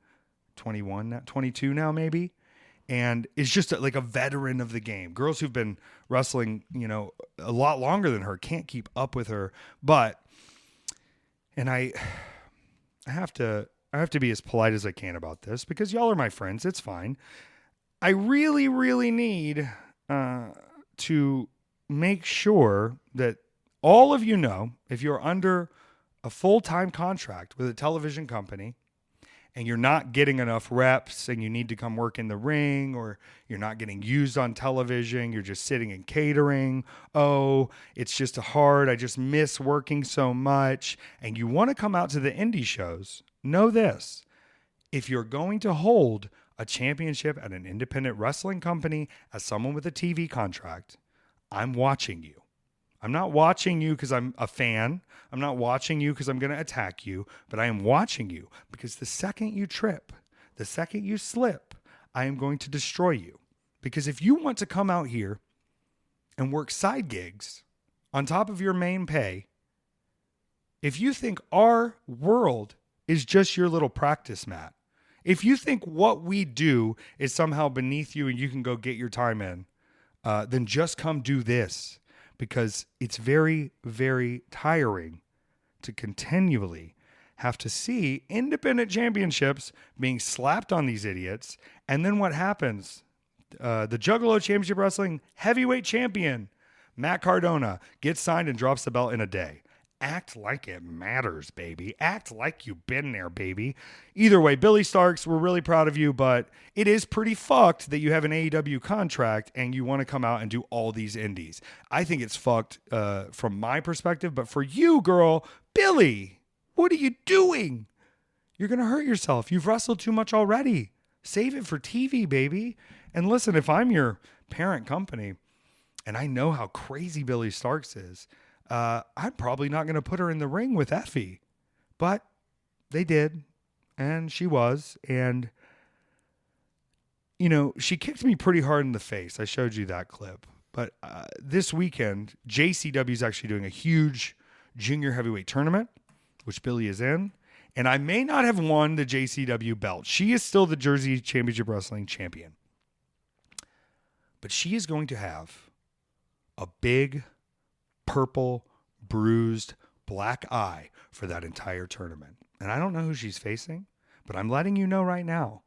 Speaker 1: 21, 22 now maybe. And is just like a veteran of the game. Girls who've been wrestling, a lot longer than her can't keep up with her. And I have to be as polite as I can about this because y'all are my friends. It's fine. I really, really need to make sure that all of you know, if you're under a full-time contract with a television company and you're not getting enough reps and you need to come work in the ring, or you're not getting used on television, you're just sitting in catering. Oh, it's just hard. I just miss working so much. And you want to come out to the indie shows. Know this. If you're going to hold a championship at an independent wrestling company as someone with a TV contract, I'm watching you. I'm not watching you because I'm a fan. I'm not watching you because I'm going to attack you, but I am watching you because the second you trip, the second you slip, I am going to destroy you. Because if you want to come out here and work side gigs on top of your main pay, if you think our world is just your little practice mat, if you think what we do is somehow beneath you and you can go get your time in, then just come do this. Because it's very, very tiring to continually have to see independent championships being slapped on these idiots. And then what happens? The Juggalo Championship Wrestling heavyweight champion, Matt Cardona, gets signed and drops the belt in a day. Act like it matters, baby. Act like you've been there, baby. Either way, Billy Starks, we're really proud of you, but it is pretty fucked that you have an AEW contract and you want to come out and do all these indies. I think it's fucked from my perspective, but for you, girl, Billy, what are you doing? You're going to hurt yourself. You've wrestled too much already. Save it for TV, baby. And listen, if I'm your parent company and I know how crazy Billy Starks is, I'm probably not going to put her in the ring with Effy, but they did, and she was, and she kicked me pretty hard in the face. I showed you that clip, but this weekend, JCW is actually doing a huge junior heavyweight tournament, which Billy is in, and I may not have won the JCW belt. She is still the Jersey Championship Wrestling champion, but she is going to have a big purple, bruised, black eye for that entire tournament. And I don't know who she's facing, but I'm letting you know right now.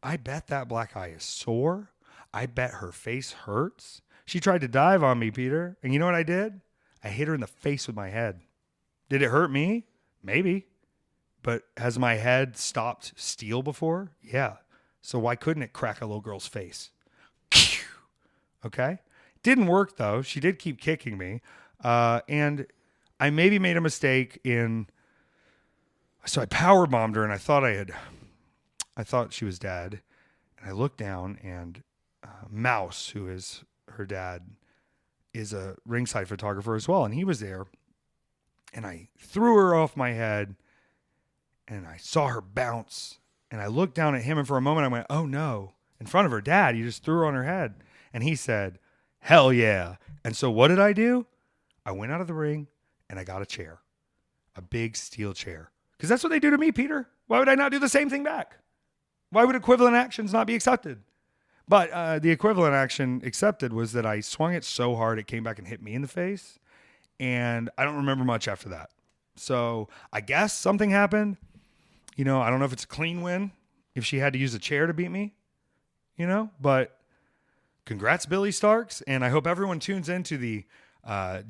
Speaker 1: I bet that black eye is sore. I bet her face hurts. She tried to dive on me, Peter. And you know what I did? I hit her in the face with my head. Did it hurt me? Maybe. But has my head stopped steel before? Yeah. So why couldn't it crack a little girl's face? Okay? Didn't work, though. She did keep kicking me. And I maybe made a mistake so I power bombed her and I thought she was dead. And I looked down and Mouse, who is her dad, is a ringside photographer as well. And he was there. And I threw her off my head and I saw her bounce. And I looked down at him and for a moment I went, oh no. In front of her dad, you just threw her on her head. And he said, hell yeah. And so what did I do? I went out of the ring and I got a chair, a big steel chair. Because that's what they do to me, Peter. Why would I not do the same thing back? Why would equivalent actions not be accepted? But the equivalent action accepted was that I swung it so hard it came back and hit me in the face. And I don't remember much after that. So I guess something happened. I don't know if it's a clean win, if she had to use a chair to beat me, but congrats, Billy Starks. And I hope everyone tunes into the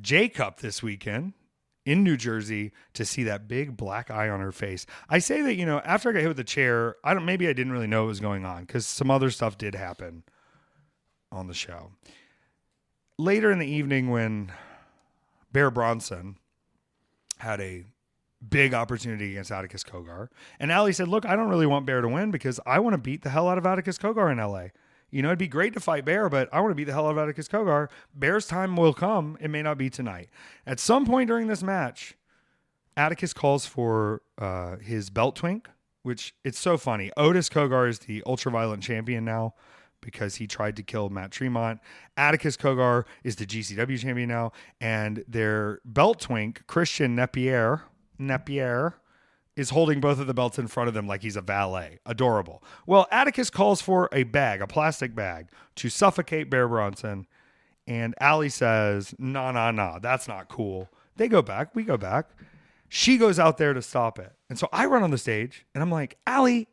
Speaker 1: J Cup this weekend in New Jersey to see that big black eye on her face. I say that, after I got hit with the chair, maybe I didn't really know what was going on because some other stuff did happen on the show. Later in the evening when Bear Bronson had a big opportunity against Atticus Cogar. And Allie said, look, I don't really want Bear to win because I want to beat the hell out of Atticus Cogar in LA. It'd be great to fight Bear, but I want to beat the hell out of Atticus Cogar. Bear's time will come. It may not be tonight. At some point during this match, Atticus calls for his belt twink, which it's so funny. Otis Cogar is the ultraviolent champion now because he tried to kill Matt Tremont. Atticus Cogar is the GCW champion now, and their belt twink, Christian Napier, is holding both of the belts in front of them like he's a valet. Adorable. Well, Atticus calls for a plastic bag, to suffocate Bear Bronson, and Allie says, nah, that's not cool. They go back. We go back. She goes out there to stop it. And so I run on the stage, and I'm like, Allie,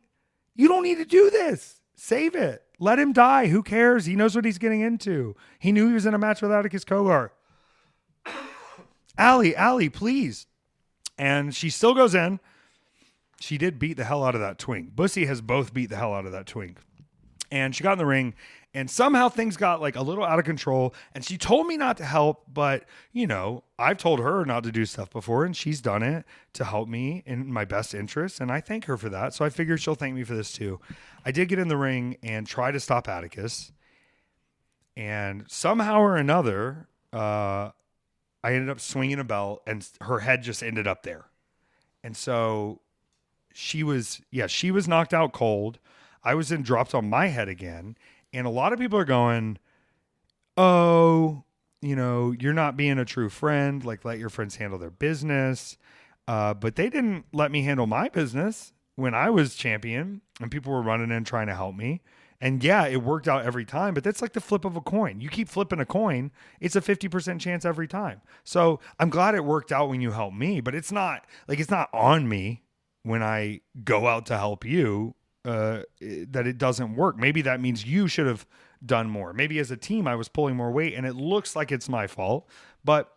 Speaker 1: you don't need to do this. Save it. Let him die. Who cares? He knows what he's getting into. He knew he was in a match with Atticus Cogar. Allie, please. And she still goes in. She did beat the hell out of that twink. Bussy has both beat the hell out of that twink. And she got in the ring, and somehow things got like a little out of control. And she told me not to help, but, I've told her not to do stuff before, and she's done it to help me in my best interest. And I thank her for that. So I figured she'll thank me for this too. I did get in the ring and try to stop Atticus. And somehow or another, I ended up swinging a belt, and her head just ended up there. And so she was knocked out cold. I was then dropped on my head again. And a lot of people are going, oh, you're not being a true friend. Like, let your friends handle their business. But they didn't let me handle my business when I was champion and people were running in trying to help me. And yeah, it worked out every time, but that's like the flip of a coin. You keep flipping a coin, it's a 50% chance every time. So I'm glad it worked out when you helped me, but it's not on me when I go out to help you that it doesn't work. Maybe that means you should have done more. Maybe as a team, I was pulling more weight and it looks like it's my fault, but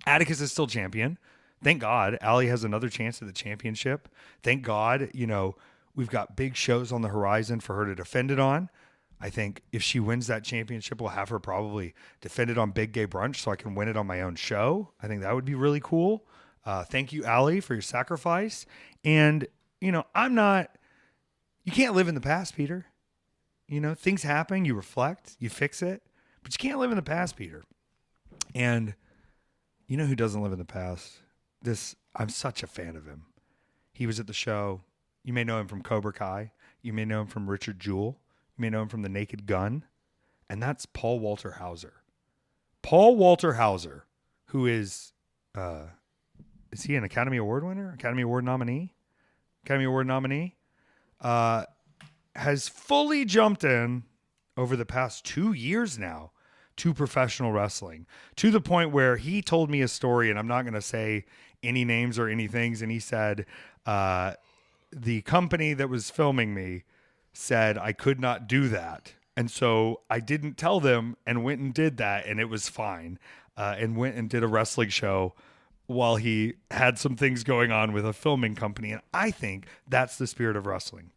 Speaker 1: Atticus is still champion. Thank God. Allie has another chance at the championship. Thank God, we've got big shows on the horizon for her to defend it on. I think if she wins that championship, we'll have her probably defend it on Big Gay Brunch so I can win it on my own show. I think that would be really cool. Thank you, Allie, for your sacrifice. And, you can't live in the past, Peter. Things happen, you reflect, you fix it, but you can't live in the past, Peter. And you know who doesn't live in the past? I'm such a fan of him. He was at the show. You may know him from Cobra Kai. You may know him from Richard Jewell. You may know him from The Naked Gun. And that's Paul Walter Hauser. Paul Walter Hauser, who is he an Academy Award winner? Academy Award nominee? Has fully jumped in over the past 2 years now to professional wrestling, to the point where he told me a story, and I'm not going to say any names or any things, and he said, the company that was filming me said I could not do that. And so I didn't tell them and went and did that, and it was fine. And went and did a wrestling show while he had some things going on with a filming company. And I think that's the spirit of wrestling.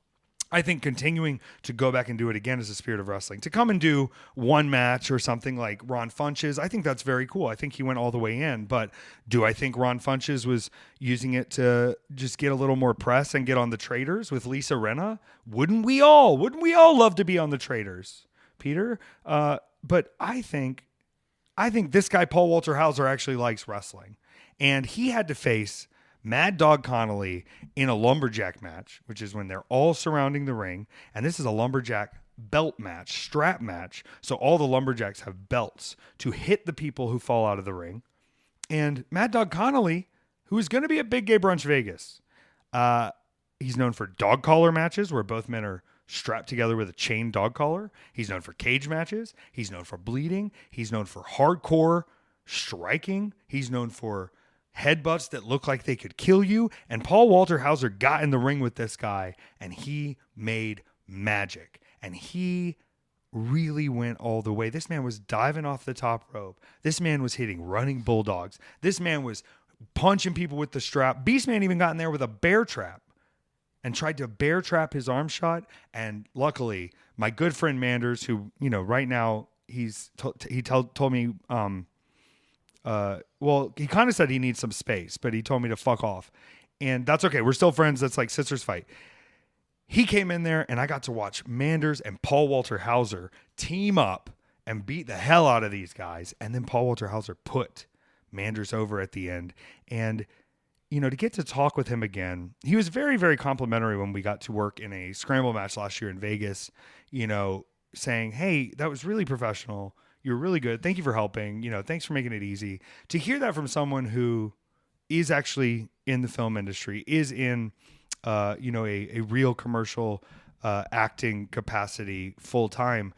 Speaker 1: I think continuing to go back and do it again is the spirit of wrestling. To come and do one match or something like Ron Funches, I think that's very cool. I think he went all the way in. But do I think Ron Funches was using it to just get a little more press and get on the Traders with Lisa Rinna? Wouldn't we all love to be on the Traders, Peter? But I think this guy, Paul Walter Hauser, actually likes wrestling. And he had to face Mad Dog Connolly in a lumberjack match, which is when they're all surrounding the ring. And this is a lumberjack belt match, strap match. So all the lumberjacks have belts to hit the people who fall out of the ring. And Mad Dog Connolly, who is going to be at Big Gay Brunch Vegas, he's known for dog collar matches where both men are strapped together with a chain dog collar. He's known for cage matches. He's known for bleeding. He's known for hardcore striking. He's known for headbutts that look like they could kill you. And Paul Walter Hauser got in the ring with this guy, and he made magic. And he really went all the way. This man was diving off the top rope. This man was hitting running bulldogs. This man was punching people with the strap. Beastman even got in there with a bear trap and tried to bear trap his arm shot. And luckily, my good friend Manders, who, you know, right now he told me, well, he kind of said he needs some space, but he told me to fuck off. And that's okay. We're still friends. That's like sisters fight. He came in there, and I got to watch Manders and Paul Walter Hauser team up and beat the hell out of these guys. And then Paul Walter Hauser put Manders over at the end. And, you know, to get to talk with him again, he was very, very complimentary when we got to work in a scramble match last year in Vegas, you know, saying, hey, that was really professional. You're really good. Thank you for helping. You know, thanks for making it easy. To hear that from someone who is actually in the film industry, is in you know, a real commercial acting capacity full time,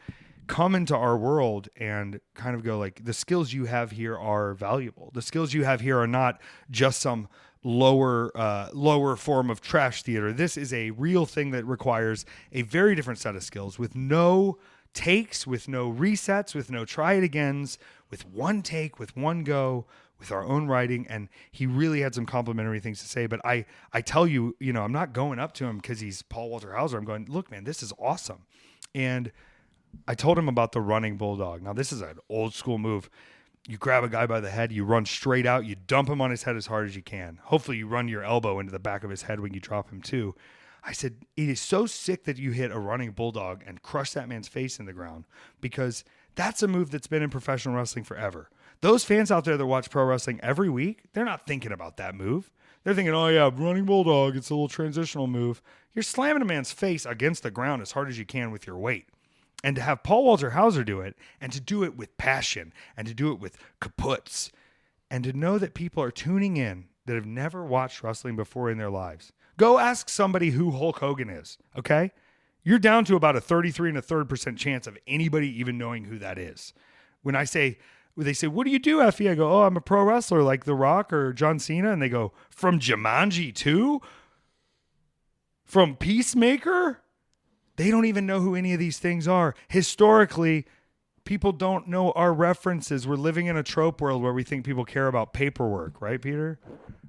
Speaker 1: come into our world and kind of go like, the skills you have here are valuable. The skills you have here are not just some lower form of trash theater. This is a real thing that requires a very different set of skills, with no takes, with no resets, with no try it agains, with one take, with one go, with our own writing. And he really had some complimentary things to say. But I tell you, you know, I'm not going up to him because he's Paul Walter Hauser. I'm going, look, man, this is awesome. And I told him about the running bulldog. Now, this is an old school move. You grab a guy by the head, you run straight out, you dump him on his head as hard as you can. Hopefully you run your elbow into the back of his head when you drop him too. I said, it is so sick that you hit a running bulldog and crush that man's face in the ground, because that's a move that's been in professional wrestling forever. Those fans out there that watch pro wrestling every week, they're not thinking about that move. They're thinking, oh yeah, running bulldog, it's a little transitional move. You're slamming a man's face against the ground as hard as you can with your weight. And to have Paul Walter Hauser do it, and to do it with passion, and to do it with kaputs, and to know that people are tuning in that have never watched wrestling before in their lives. Go ask somebody who Hulk Hogan is, okay? You're down to about a 33 1/3% chance of anybody even knowing who that is. When they say, what do you do, Effy? I go, oh, I'm a pro wrestler like The Rock or John Cena. And they go, from Jumanji 2? From Peacemaker? They don't even know who any of these things are. Historically, people don't know our references. We're living in a trope world where we think people care about paperwork, right, Peter?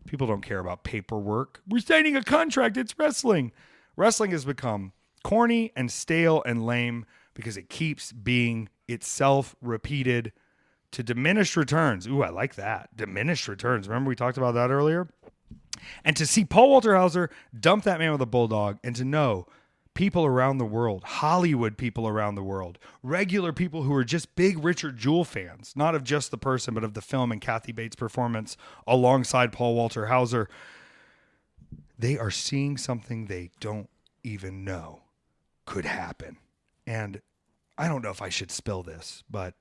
Speaker 1: People don't care about paperwork. We're signing a contract. It's wrestling. Wrestling has become corny and stale and lame because it keeps being itself repeated to diminished returns. Ooh, I like that. Diminished returns. Remember we talked about that earlier? And to see Paul Walter Hauser dump that man with a bulldog, and to know people around the world, Hollywood people around the world, regular people who are just big Richard Jewell fans, not of just the person, but of the film and Kathy Bates' performance alongside Paul Walter Hauser, they are seeing something they don't even know could happen. And I don't know if I should spill this, but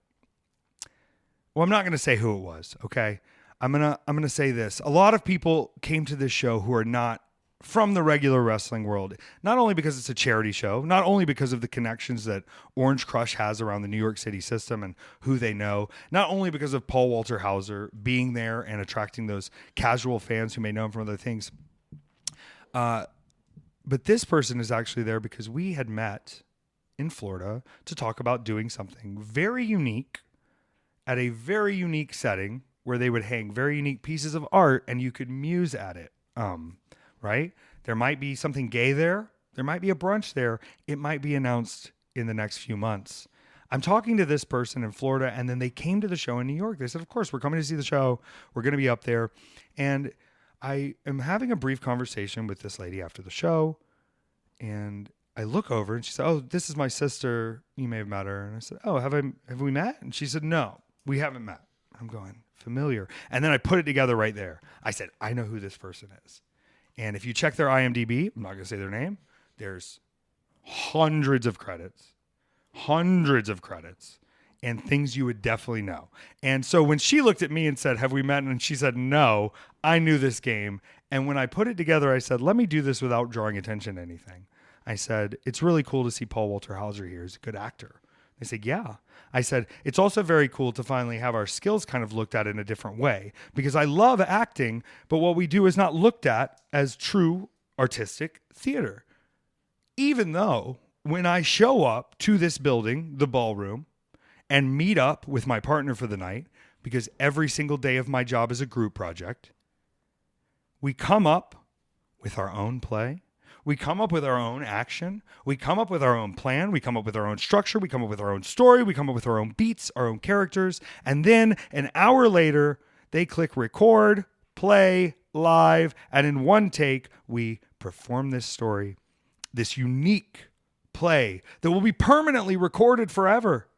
Speaker 1: well, I'm not going to say who it was, okay? I'm going to say this. A lot of people came to this show who are not from the regular wrestling world, not only because it's a charity show, not only because of the connections that Orange Crush has around the New York City system and who they know, not only because of Paul Walter Hauser being there and attracting those casual fans who may know him from other things, but this person is actually there because we had met in Florida to talk about doing something very unique at a very unique setting where they would hang very unique pieces of art and you could muse at it. Right? There might be something gay there. There might be a brunch there. It might be announced in the next few months. I'm talking to this person in Florida, and then they came to the show in New York. They said, of course, we're coming to see the show. We're going to be up there. And I am having a brief conversation with this lady after the show. And I look over and she said, oh, this is my sister. You may have met her. And I said, oh, have we met? And she said, no, we haven't met. I'm going, familiar. And then I put it together right there. I said, I know who this person is. And if you check their IMDb, I'm not going to say their name, there's hundreds of credits, and things you would definitely know. And so when she looked at me and said, have we met? And she said, no, I knew this game. And when I put it together, I said, let me do this without drawing attention to anything. I said, it's really cool to see Paul Walter Hauser here. He's a good actor. They said, yeah. I said, it's also very cool to finally have our skills kind of looked at in a different way, because I love acting, but what we do is not looked at as true artistic theater. Even though when I show up to this building, the Ballroom, and meet up with my partner for the night, because every single day of my job is a group project, we come up with our own play. We come up with our own action. We come up with our own plan. We come up with our own structure. We come up with our own story. We come up with our own beats, our own characters. And then an hour later, they click record, play, live, and in one take, we perform this story, this unique play that will be permanently recorded forever,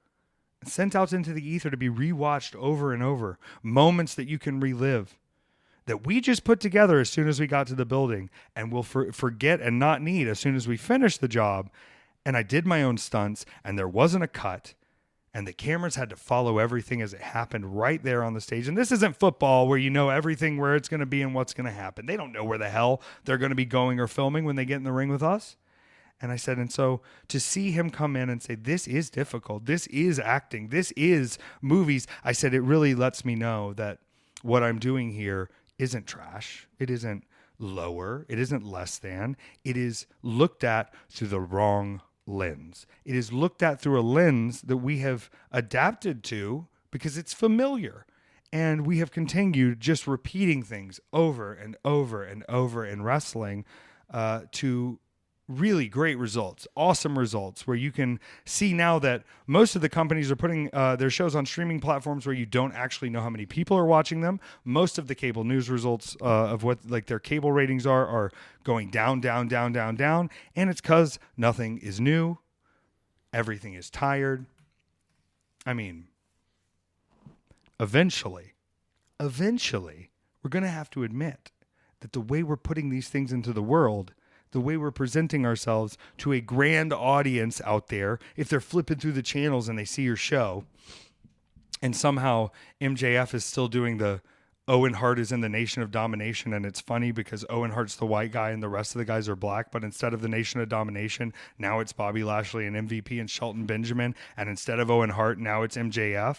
Speaker 1: sent out into the ether to be rewatched over and over. Moments that you can relive, that we just put together as soon as we got to the building, and we'll forget and not need as soon as we finish the job. And I did my own stunts, and there wasn't a cut, and the cameras had to follow everything as it happened right there on the stage. And this isn't football where you know everything where it's going to be and what's going to happen. They don't know where the hell they're going to be going or filming when they get in the ring with us. And I said, and so to see him come in and say, this is difficult, this is acting, this is movies, I said, it really lets me know that what I'm doing here isn't trash. It isn't lower. It isn't less than. It is looked at through the wrong lens. It is looked at through a lens that we have adapted to because it's familiar. And we have continued just repeating things over and over and over in wrestling to really great results, awesome results, where you can see now that most of the companies are putting their shows on streaming platforms where you don't actually know how many people are watching them. Most of the cable news results of what like their cable ratings are going down, down, down, down, down. And it's because nothing is new. Everything is tired. I mean, eventually, we're going to have to admit that the way we're putting these things into the world, the way we're presenting ourselves to a grand audience out there, if they're flipping through the channels and they see your show, and somehow MJF is still doing the Owen Hart is in the Nation of Domination, and it's funny because Owen Hart's the white guy and the rest of the guys are black, but instead of the Nation of Domination, now it's Bobby Lashley and MVP and Shelton Benjamin, and instead of Owen Hart, now it's MJF.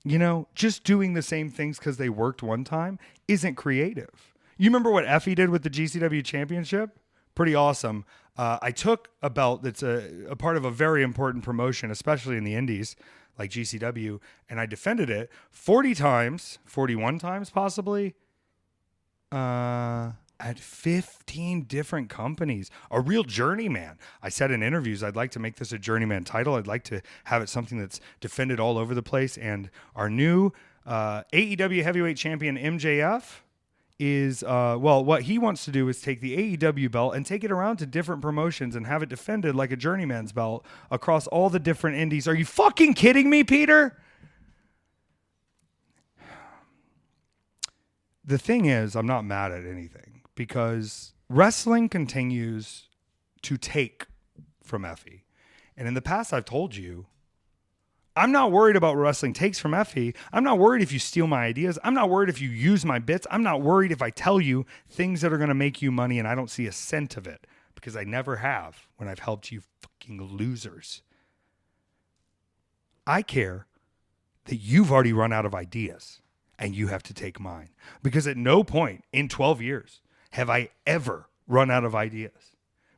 Speaker 1: You know, just doing the same things because they worked one time isn't creative. You remember what Effy did with the GCW championship? Pretty awesome. I took a belt that's a part of a very important promotion, especially in the indies, like GCW, and I defended it 41 times possibly, at 15 different companies. A real journeyman. I said in interviews, I'd like to make this a journeyman title. I'd like to have it something that's defended all over the place. And our new AEW heavyweight champion, MJF, is, what he wants to do is take the AEW belt and take it around to different promotions and have it defended like a journeyman's belt across all the different indies. Are you fucking kidding me, Peter? The thing is, I'm not mad at anything because wrestling continues to take from Effy. And in the past, I've told you, I'm not worried about what wrestling takes from Effy. I'm not worried if you steal my ideas. I'm not worried if you use my bits. I'm not worried if I tell you things that are going to make you money and I don't see a cent of it, because I never have when I've helped you fucking losers. I care that you've already run out of ideas and you have to take mine, because at no point in 12 years have I ever run out of ideas,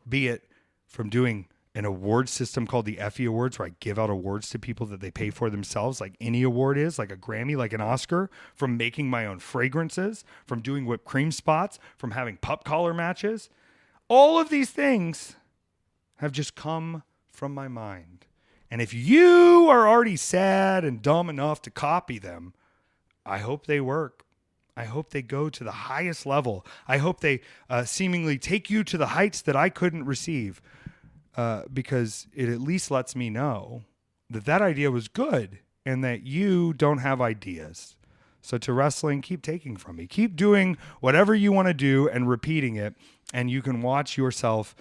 Speaker 1: be it from doing an award system called the Effy Awards, where I give out awards to people that they pay for themselves, like any award is, like a Grammy, like an Oscar, from making my own fragrances, from doing whipped cream spots, from having pup collar matches. All of these things have just come from my mind. And if you are already sad and dumb enough to copy them, I hope they work. I hope they go to the highest level. I hope they seemingly take you to the heights that I couldn't receive. Because it at least lets me know that that idea was good and that you don't have ideas. So to wrestling, keep taking from me. Keep doing whatever you want to do and repeating it, and you can watch yourself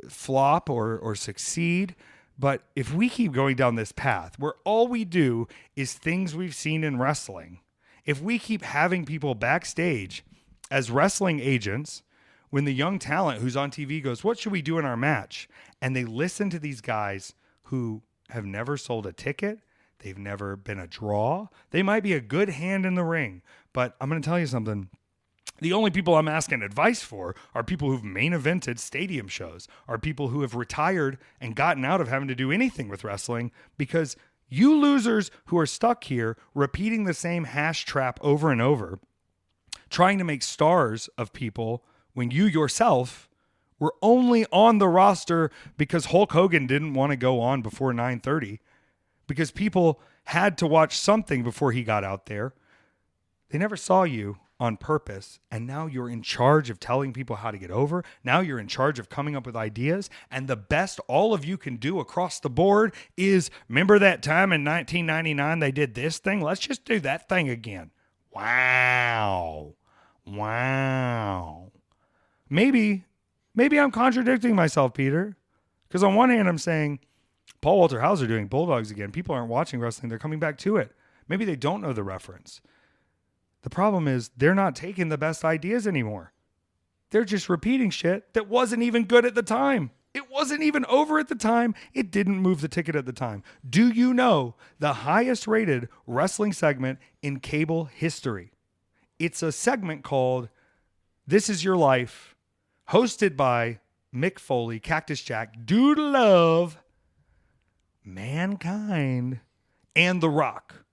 Speaker 1: flop or succeed. But if we keep going down this path where all we do is things we've seen in wrestling, if we keep having people backstage as wrestling agents when the young talent who's on TV goes, what should we do in our match? And they listen to these guys who have never sold a ticket. They've never been a draw. They might be a good hand in the ring, but I'm going to tell you something. The only people I'm asking advice for are people who've main evented stadium shows, are people who have retired and gotten out of having to do anything with wrestling, because you losers who are stuck here repeating the same hash trap over and over, trying to make stars of people when you yourself were only on the roster because Hulk Hogan didn't want to go on before 9:30, because people had to watch something before he got out there. They never saw you on purpose, and now you're in charge of telling people how to get over. Now you're in charge of coming up with ideas, and the best all of you can do across the board is, remember that time in 1999 they did this thing? Let's just do that thing again. Wow. Maybe I'm contradicting myself, Peter, because on one hand I'm saying Paul Walter Hauser doing Bulldogs again. People aren't watching wrestling. They're coming back to it. Maybe they don't know the reference. The problem is they're not taking the best ideas anymore. They're just repeating shit that wasn't even good at the time. It wasn't even over at the time. It didn't move the ticket at the time. Do you know the highest rated wrestling segment in cable history? It's a segment called This Is Your Life, hosted by Mick Foley, Cactus Jack, Dude Love, Mankind, and The Rock.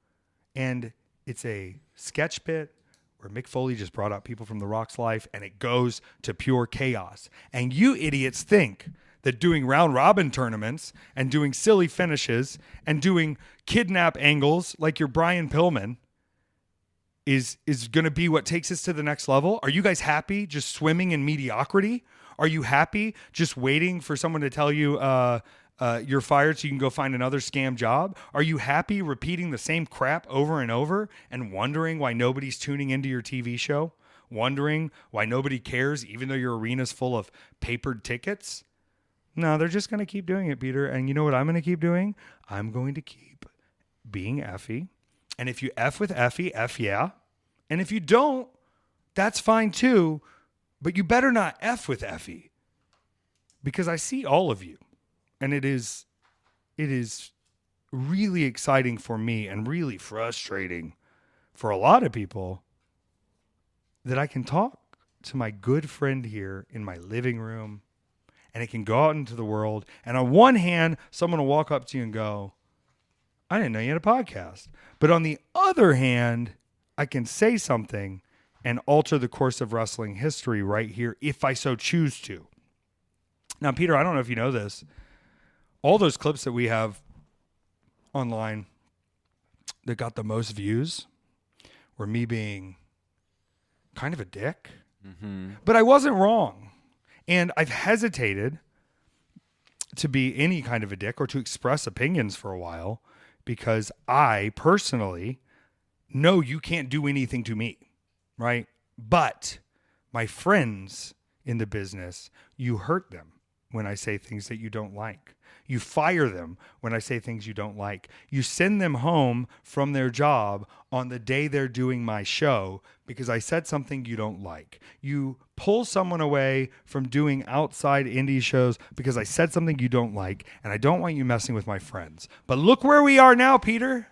Speaker 1: And it's a sketch bit where Mick Foley just brought up people from The Rock's life, and it goes to pure chaos. And you idiots think that doing round robin tournaments and doing silly finishes and doing kidnap angles like your Brian Pillman is going to be what takes us to the next level? Are you guys happy just swimming in mediocrity? Are you happy just waiting for someone to tell you you're fired so you can go find another scam job? Are you happy repeating the same crap over and over and wondering why nobody's tuning into your TV show? Wondering why nobody cares even though your arena's full of papered tickets? No, they're just going to keep doing it, Peter. And you know what I'm going to keep doing? I'm going to keep being Effy. And if you F with Effy, F yeah. And if you don't, that's fine too. But you better not F with Effy, because I see all of you. And it is really exciting for me and really frustrating for a lot of people that I can talk to my good friend here in my living room, and it can go out into the world. And on one hand, someone will walk up to you and go, I didn't know you had a podcast. But on the other hand, I can say something and alter the course of wrestling history right here if I so choose to. Now, Peter, I don't know if you know this. All those clips that we have online that got the most views were me being kind of a dick. Mm-hmm. But I wasn't wrong. And I've hesitated to be any kind of a dick or to express opinions for a while, because I personally know you can't do anything to me, right? But my friends in the business, you hurt them when I say things that you don't like. You fire them when I say things you don't like. You send them home from their job on the day they're doing my show because I said something you don't like. You pull someone away from doing outside indie shows because I said something you don't like, and I don't want you messing with my friends. But look where we are now, Peter.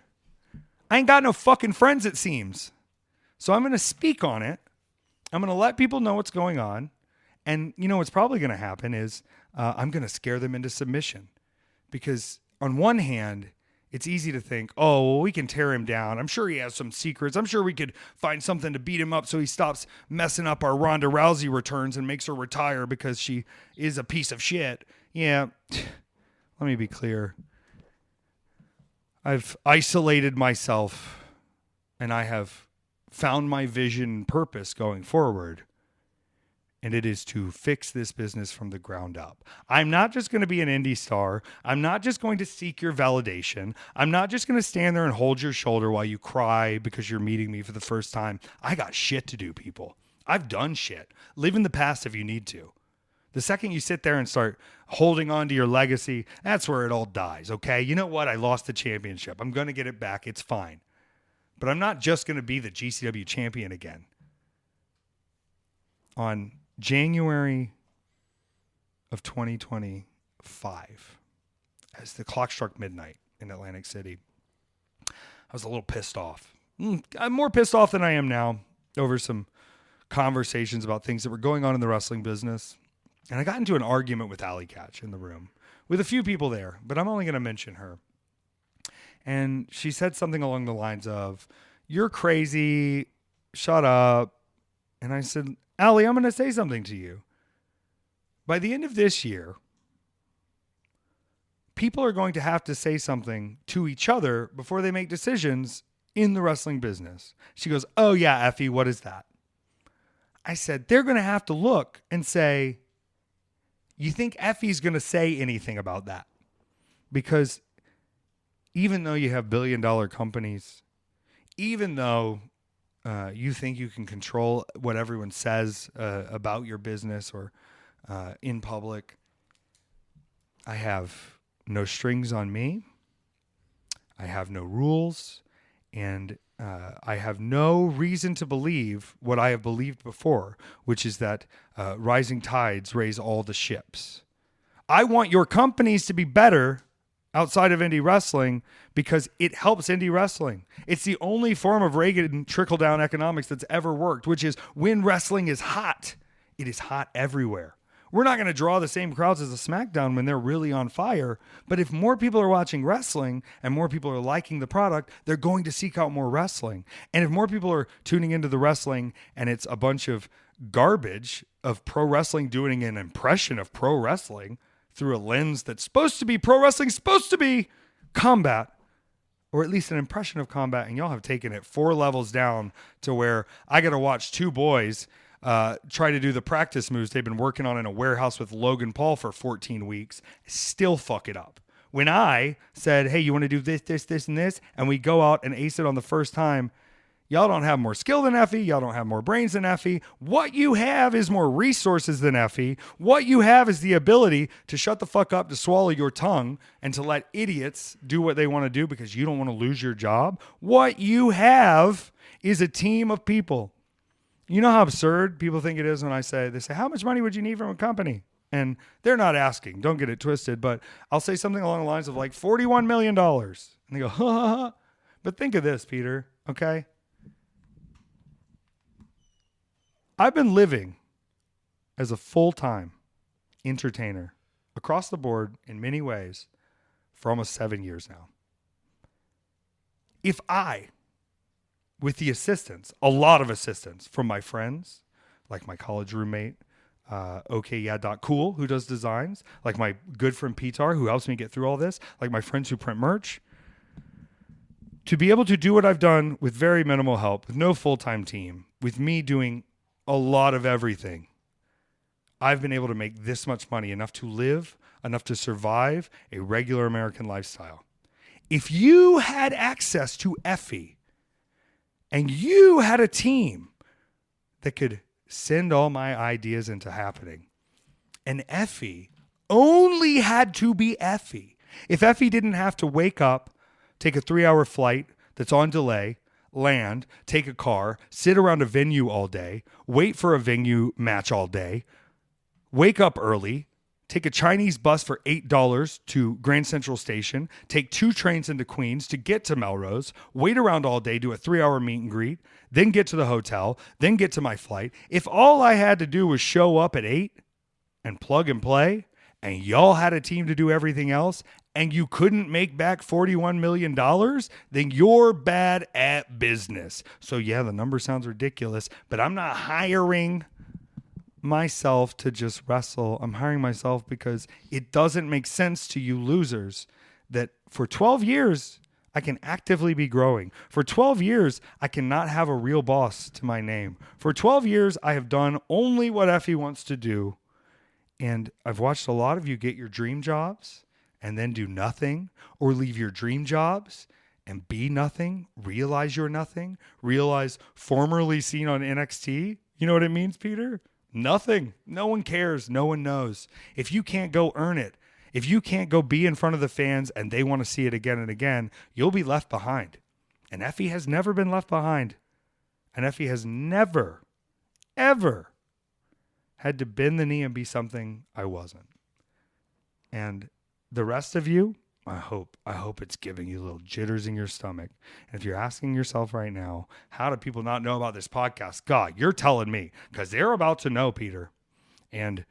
Speaker 1: I ain't got no fucking friends, it seems. So I'm going to speak on it. I'm going to let people know what's going on. And you know what's probably going to happen is I'm going to scare them into submission. Because on one hand, it's easy to think, oh, well, we can tear him down. I'm sure he has some secrets. I'm sure we could find something to beat him up so he stops messing up our Ronda Rousey returns and makes her retire because she is a piece of shit. Yeah, let me be clear. I've isolated myself and I have found my vision and purpose going forward. And it is to fix this business from the ground up. I'm not just going to be an indie star. I'm not just going to seek your validation. I'm not just going to stand there and hold your shoulder while you cry because you're meeting me for the first time. I got shit to do, people. I've done shit. Live in the past if you need to. The second you sit there and start holding on to your legacy, that's where it all dies, okay? You know what? I lost the championship. I'm going to get it back. It's fine. But I'm not just going to be the GCW champion again on January of 2025, as the clock struck midnight in Atlantic City, I was a little pissed off. I'm more pissed off than I am now over some conversations about things that were going on in the wrestling business. And I got into an argument with Alley Catch in the room with a few people there, but I'm only going to mention her. And she said something along the lines of, "You're crazy, shut up." And I said, "Allie, I'm going to say something to you. By the end of this year, people are going to have to say something to each other before they make decisions in the wrestling business." She goes, "Oh yeah, Effy, what is that?" I said, "They're going to have to look and say, you think Effy's going to say anything about that?" Because even though you have billion-dollar companies, even though you think you can control what everyone says about your business or in public, I have no strings on me. I have no rules. And I have no reason to believe what I have believed before, which is that rising tides raise all the ships. I want your companies to be better outside of indie wrestling because it helps indie wrestling. It's the only form of Reagan trickle-down economics that's ever worked, which is when wrestling is hot, it is hot everywhere. We're not going to draw the same crowds as a SmackDown when they're really on fire, but if more people are watching wrestling and more people are liking the product, they're going to seek out more wrestling. And if more people are tuning into the wrestling and it's a bunch of garbage of pro wrestling doing an impression of pro wrestling through a lens that's supposed to be pro wrestling, supposed to be combat, or at least an impression of combat, and y'all have taken it 4 levels down to where I got to watch 2 boys try to do the practice moves they've been working on in a warehouse with Logan Paul for 14 weeks, still fuck it up. When I said, "Hey, you want to do this, this, this, and this," and we go out and ace it on the first time, y'all don't have more skill than Effy. Y'all don't have more brains than Effy. What you have is more resources than Effy. What you have is the ability to shut the fuck up, to swallow your tongue, and to let idiots do what they want to do because you don't want to lose your job. What you have is a team of people. You know how absurd people think it is when they say, "How much money would you need from a company?" And they're not asking, don't get it twisted, but I'll say something along the lines of like $41 million. And they go, "Ha ha ha." But think of this, Peter, okay? I've been living as a full-time entertainer across the board in many ways for almost 7 years now. If I, with the assistance, a lot of assistance from my friends, like my college roommate, Cool, who does designs, like my good friend Petár, who helps me get through all this, like my friends who print merch, to be able to do what I've done with very minimal help, with no full-time team, with me doing a lot of everything, I've been able to make this much money, enough to live, enough to survive a regular American lifestyle. If you had access to Effy and you had a team that could send all my ideas into happening, and Effy only had to be Effy. If Effy didn't have to wake up, take a 3-hour flight that's on delay, land, take a car, sit around a venue all day, wait for a venue match all day, wake up early, take a Chinese bus for $8 to Grand Central Station, take 2 trains into Queens to get to Melrose, wait around all day, do a 3-hour meet and greet, then get to the hotel, then get to my flight. If all I had to do was show up at 8 and plug and play, and y'all had a team to do everything else, and you couldn't make back $41 million, then you're bad at business. So yeah, the number sounds ridiculous, but I'm not hiring myself to just wrestle. I'm hiring myself because it doesn't make sense to you losers that for 12 years, I can actively be growing. For 12 years, I cannot have a real boss to my name. For 12 years, I have done only what Effy wants to do. And I've watched a lot of you get your dream jobs and then do nothing, or leave your dream jobs and be nothing, realize you're nothing, realize formerly seen on NXT. You know what it means, Peter? Nothing. No one cares. No one knows. If you can't go earn it, if you can't go be in front of the fans and they want to see it again and again, you'll be left behind. And Effy has never been left behind. And Effy has never, ever had to bend the knee and be something I wasn't. And the rest of you, I hope it's giving you little jitters in your stomach. And if you're asking yourself right now, how do people not know about this podcast? God, you're telling me, because they're about to know, Peter. And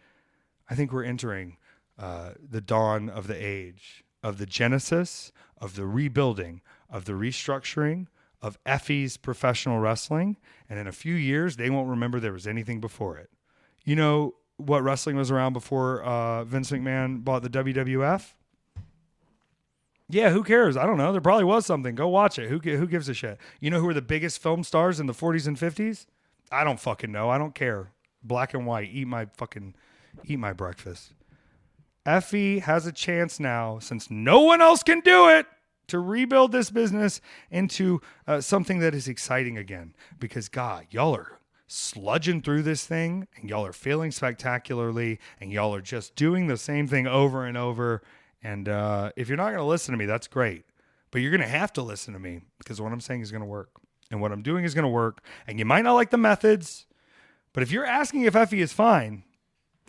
Speaker 1: I think we're entering the dawn of the age, of the genesis, of the rebuilding, of the restructuring of Effy's professional wrestling. And in a few years, they won't remember there was anything before it. You know what wrestling was around before Vince McMahon bought the WWF? Yeah, who cares? I don't know. There probably was something. Go watch it. Who gives a shit? You know who were the biggest film stars in the 40s and 50s? I don't fucking know. I don't care. Black and white. Eat my breakfast. Effy has a chance now, since no one else can do it, to rebuild this business into something that is exciting again. Because, God, y'all are sludging through this thing, and y'all are failing spectacularly, and y'all are just doing the same thing over and over. And if you're not going to listen to me, that's great. But you're going to have to listen to me, because what I'm saying is going to work. And what I'm doing is going to work. And you might not like the methods, but if you're asking if Effy is fine,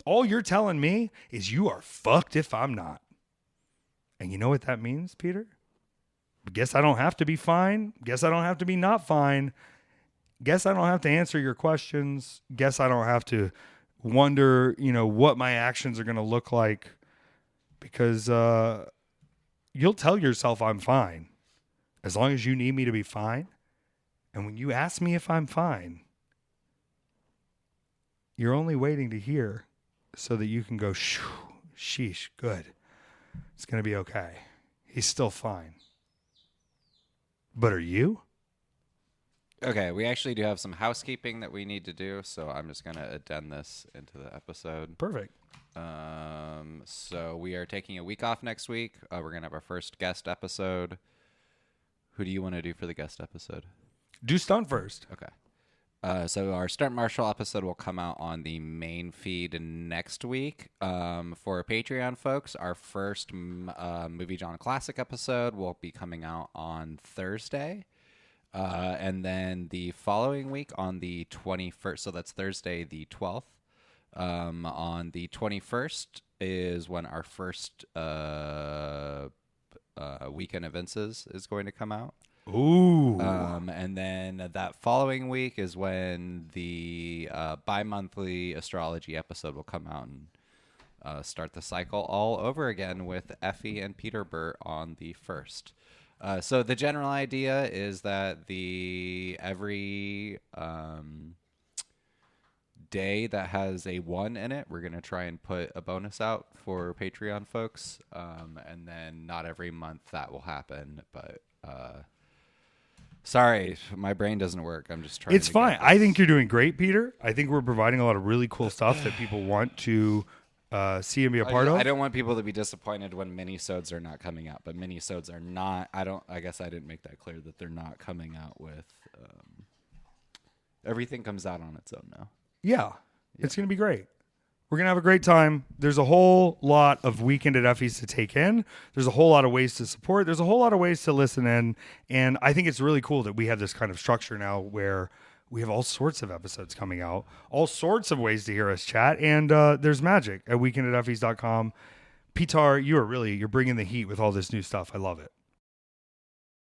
Speaker 1: all you're telling me is you are fucked if I'm not. And you know what that means, Peter? Guess I don't have to be fine. Guess I don't have to be not fine. Guess I don't have to answer your questions. Guess I don't have to wonder, what my actions are going to look like. Because you'll tell yourself I'm fine as long as you need me to be fine. And when you ask me if I'm fine, you're only waiting to hear so that you can go, sheesh, good. It's going to be okay. He's still fine. But are you?
Speaker 2: Okay, we actually do have some housekeeping that we need to do, so I'm just going to addend this into the episode.
Speaker 1: Perfect.
Speaker 2: So we are taking a week off next week. We're going to have our first guest episode. Who do you want to do for the guest episode?
Speaker 1: Do stunt first.
Speaker 2: Okay. So our stunt marshal episode will come out on the main feed next week. For Patreon folks, our first Movie John Classic episode will be coming out on Thursday. And then the following week on the 21st, so that's Thursday the 12th. On the 21st is when our first Weekend Effys is going to come out.
Speaker 1: Ooh.
Speaker 2: And then that following week is when the bi-monthly astrology episode will come out and start the cycle all over again with Effy and Peter Burt on the 1st. So the general idea is that every day that has a 1 in it, we're going to try and put a bonus out for Patreon folks. And then not every month that will happen, but sorry, my brain doesn't work. I'm just trying.
Speaker 1: It's fine. I think you're doing great, Peter. I think we're providing a lot of really cool stuff that people want to see and be a part of.
Speaker 2: I don't want people to be disappointed when minisodes are not coming out, but minisodes are not. I guess I didn't make that clear that they're not coming out with. Everything comes out on its own now.
Speaker 1: Yeah, it's going to be great. We're going to have a great time. There's a whole lot of Weekend at Effys to take in. There's a whole lot of ways to support. There's a whole lot of ways to listen in. And I think it's really cool that we have this kind of structure now where we have all sorts of episodes coming out, all sorts of ways to hear us chat. And there's magic at weekendateffys.com. Petár, you're bringing the heat with all this new stuff. I love it.